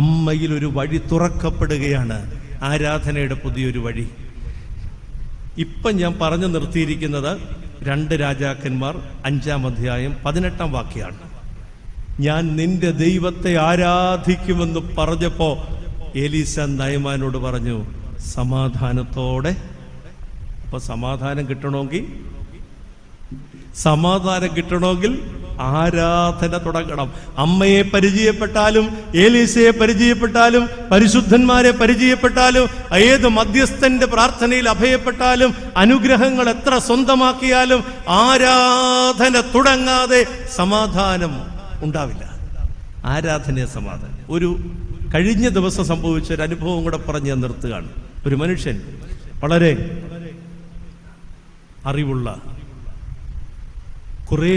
അമ്മയിൽ ഒരു വഴി തുറക്കപ്പെടുകയാണ്, ആരാധനയുടെ പുതിയൊരു വഴി. ഇപ്പം ഞാൻ പറഞ്ഞു നിർത്തിയിരിക്കുന്നത് 2 രാജാക്കന്മാർ 5-ാം അധ്യായം 18-ാം വാക്യമാണ്. ഞാൻ നിന്റെ ദൈവത്തെ ആരാധിക്കുമെന്ന് പറഞ്ഞപ്പോ എലീശ നയമാനോട് പറഞ്ഞു, സമാധാനത്തോടെ. അപ്പൊ സമാധാനം കിട്ടണമെങ്കിൽ ആരാധന തുടങ്ങണം. അമ്മയെ പരിചയപ്പെട്ടാലും, ഏലീശയെ പരിചയപ്പെട്ടാലും, പരിശുദ്ധന്മാരെ പരിചയപ്പെട്ടാലും, ഏത് മധ്യസ്ഥന്റെ പ്രാർത്ഥനയിൽ അഭയപ്പെട്ടാലും, അനുഗ്രഹങ്ങൾ എത്ര സ്വന്തമാക്കിയാലും ആരാധന തുടങ്ങാതെ സമാധാനം ഉണ്ടാവില്ല. ആരാധനയെ സമാധാനം. ഒരു കഴിഞ്ഞ ദിവസം സംഭവിച്ച ഒരു അനുഭവം കൂടെ പറഞ്ഞ് ഞാൻ നിർത്തുകയാണ്. ഒരു മനുഷ്യൻ, വളരെ അറിവുള്ള, കുറേ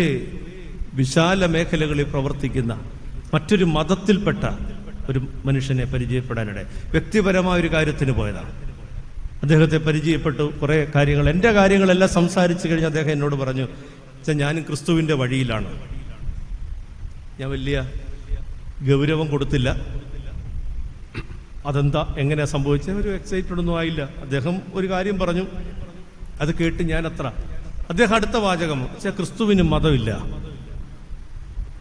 വിശാല മേഖലകളിൽ പ്രവർത്തിക്കുന്ന മറ്റൊരു മതത്തിൽപ്പെട്ട ഒരു മനുഷ്യനെ പരിചയപ്പെടാനിടെ, വ്യക്തിപരമായ ഒരു കാര്യത്തിന് പോയതാണ്. അദ്ദേഹത്തെ പരിചയപ്പെട്ടു, കുറേ കാര്യങ്ങൾ, എൻ്റെ കാര്യങ്ങളെല്ലാം സംസാരിച്ചു കഴിഞ്ഞ് അദ്ദേഹം എന്നോട് പറഞ്ഞു, ഞാനും ക്രിസ്തുവിൻ്റെ വഴിയിലാണ്. ഞാൻ വലിയ ഗൗരവം കൊടുത്തില്ല. അതെന്താ, എങ്ങനെയാ സംഭവിച്ചത്, ഒരു എക്സൈറ്റഡ് ഒന്നും ആയില്ല. അദ്ദേഹം ഒരു കാര്യം പറഞ്ഞു, അത് കേട്ട് ഞാൻ അത്ര. അദ്ദേഹം അടുത്ത വാചകം, ക്രിസ്തുവിന് മതമില്ല.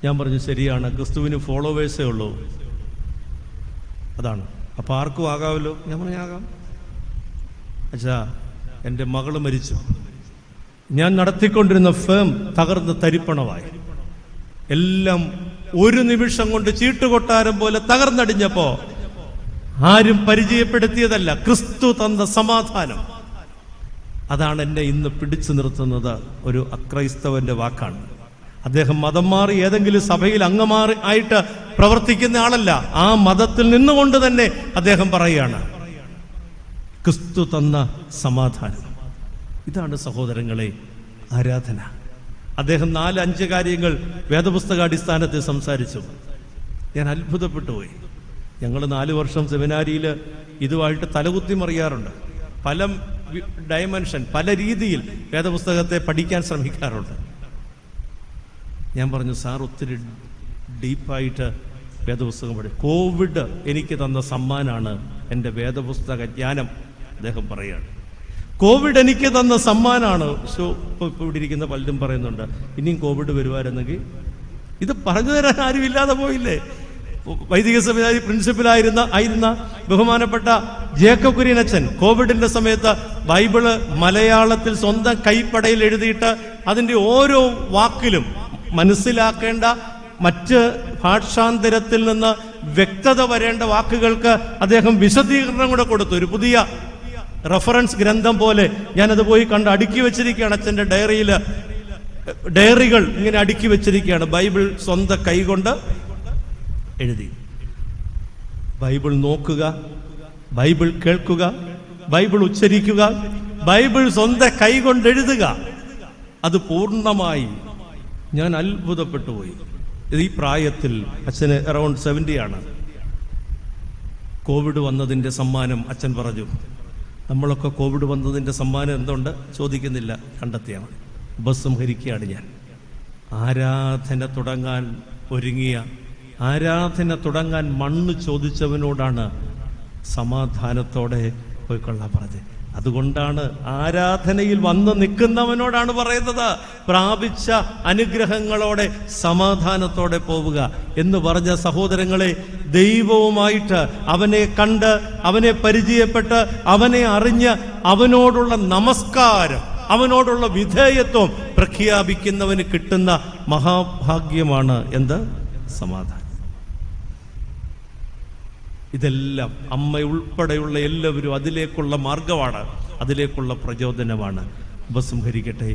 ഞാൻ പറഞ്ഞു, ശരിയാണ്, ക്രിസ്തുവിന് ഫോളോവേഴ്സേ ഉള്ളൂ. അതാണ്. അപ്പം ആർക്കും ആകാമല്ലോ. ഞാൻ പറഞ്ഞു, ആകാം. എൻ്റെ മകള് മരിച്ചു, ഞാൻ നടത്തിക്കൊണ്ടിരുന്ന ഫേം തകർന്ന് തരിപ്പണമായി. എല്ലാം ഒരു നിമിഷം കൊണ്ട് ചീട്ടുകൊട്ടാരം പോലെ തകർന്നടിഞ്ഞപ്പോ ആരും പരിചയപ്പെടുത്തിയതല്ല, ക്രിസ്തു തന്ന സമാധാനം. അതാണ് എന്നെ ഇന്ന് പിടിച്ചു നിർത്തുന്നത്. ഒരു അക്രൈസ്തവന്റെ വാക്കാണ്. അദ്ദേഹം മതം മാറി ഏതെങ്കിലും സഭയിൽ അംഗമാറി ആയിട്ട് പ്രവർത്തിക്കുന്ന ആളല്ല. ആ മതത്തിൽ നിന്നുകൊണ്ട് തന്നെ അദ്ദേഹം പറയുകയാണ്, ക്രിസ്തു തന്ന സമാധാനം. ഇതാണ് സഹോദരങ്ങളെ ആരാധന. അദ്ദേഹം 4-5 കാര്യങ്ങൾ വേദപുസ്തകാടിസ്ഥാനത്തിൽ സംസാരിച്ചു. ഞാൻ അത്ഭുതപ്പെട്ടു പോയി. ഞങ്ങൾ 4 വർഷം സെമിനാരിയിൽ ഇതുമായിട്ട് തലകുത്തി മറിയാറുണ്ട്. പല ഡയമെൻഷൻ, പല രീതിയിൽ വേദപുസ്തകത്തെ പഠിക്കാൻ ശ്രമിക്കാറുണ്ട്. ഞാൻ പറഞ്ഞു, സാർ ഒത്തിരി ഡീപ്പായിട്ട് വേദപുസ്തകം പഠിക്കും. കോവിഡ് എനിക്ക് തന്ന സമ്മാനാണ് എൻ്റെ വേദപുസ്തക ജ്ഞാനം. അദ്ദേഹം പറയുകയാണ്, കോവിഡ് എനിക്ക് തന്ന സമ്മാനാണ്. ഇപ്പോൾ ഇവിടെ ഇരിക്കുന്ന പലരും പറയുന്നുണ്ട്, ഇനിയും കോവിഡ് വരുവായിരുന്നെങ്കിൽ. ഇത് പറഞ്ഞു തരാൻ ആരും ഇല്ലാതെ പോയില്ലേ? വൈദിക സെമിനാരി പ്രിൻസിപ്പലായിരുന്ന ബഹുമാനപ്പെട്ട ജേക്കബ് കുര്യനച്ചൻ കോവിഡിന്റെ സമയത്ത് ബൈബിള് മലയാളത്തിൽ സ്വന്തം കൈപ്പടയിൽ എഴുതിയിട്ട് അതിൻ്റെ ഓരോ വാക്കിലും മനസ്സിലാക്കേണ്ട, മറ്റ് ഭാഷാന്തരത്തിൽ നിന്ന് വ്യക്തത വരേണ്ട വാക്കുകൾക്ക് അദ്ദേഹം വിശദീകരണം കൂടെ കൊടുത്തു. ഒരു പുതിയ റെഫറൻസ് ഗ്രന്ഥം പോലെ ഞാനത് പോയി കണ്ട് അടുക്കി വെച്ചിരിക്കുകയാണ്. അച്ഛൻ്റെ ഡയറികൾ ഇങ്ങനെ അടുക്കി വെച്ചിരിക്കുകയാണ്. ബൈബിൾ സ്വന്തം കൈകൊണ്ട് എഴുതി. ബൈബിൾ നോക്കുക, ബൈബിൾ കേൾക്കുക, ബൈബിൾ ഉച്ചരിക്കുക, ബൈബിൾ സ്വന്തം കൈകൊണ്ട് എഴുതുക. അത് പൂർണ്ണമായി ഞാൻ അത്ഭുതപ്പെട്ടു പോയി. ഈ പ്രായത്തിൽ, അച്ഛന് അറൗണ്ട് 70 ആണ്. കോവിഡ് വന്നതിൻ്റെ സമ്മാനം അച്ഛൻ പറഞ്ഞു. നമ്മളൊക്കെ കോവിഡ് വന്നതിൻ്റെ സമ്മാനം എന്തുണ്ട് ചോദിക്കുന്നില്ല, കണ്ടെത്തിയാണ്. ഉപസംഹരിക്കുകയാണ് ഞാൻ. ആരാധന തുടങ്ങാൻ ഒരുങ്ങിയ, ആരാധന തുടങ്ങാൻ മണ്ണ് ചോദിച്ചവനോടാണ് സമാധാനത്തോടെ പോയിക്കൊള്ളാൻ പറഞ്ഞത്. അതുകൊണ്ടാണ് ആരാധനയിൽ വന്ന് നിൽക്കുന്നവനോടാണ് പറയുന്നത്, പ്രാപിച്ച അനുഗ്രഹങ്ങളോടെ സമാധാനത്തോടെ പോവുക എന്ന് പറഞ്ഞ സഹോദരങ്ങളെ, ദൈവവുമായിട്ട് അവനെ കണ്ട്, അവനെ പരിചയപ്പെട്ട്, അവനെ അറിഞ്ഞ്, അവനോടുള്ള നമസ്കാരം, അവനോടുള്ള വിധേയത്വം പ്രഖ്യാപിക്കുന്നവന് കിട്ടുന്ന മഹാഭാഗ്യമാണ് എന്ത്? സമാധാനം. ഇതെല്ലാം അമ്മ ഉൾപ്പെടെയുള്ള എല്ലാവരും അതിലേക്കുള്ള മാർഗമാണ്, അതിലേക്കുള്ള പ്രചോദനമാണ്. ഉപസംഹരിക്കട്ടെ.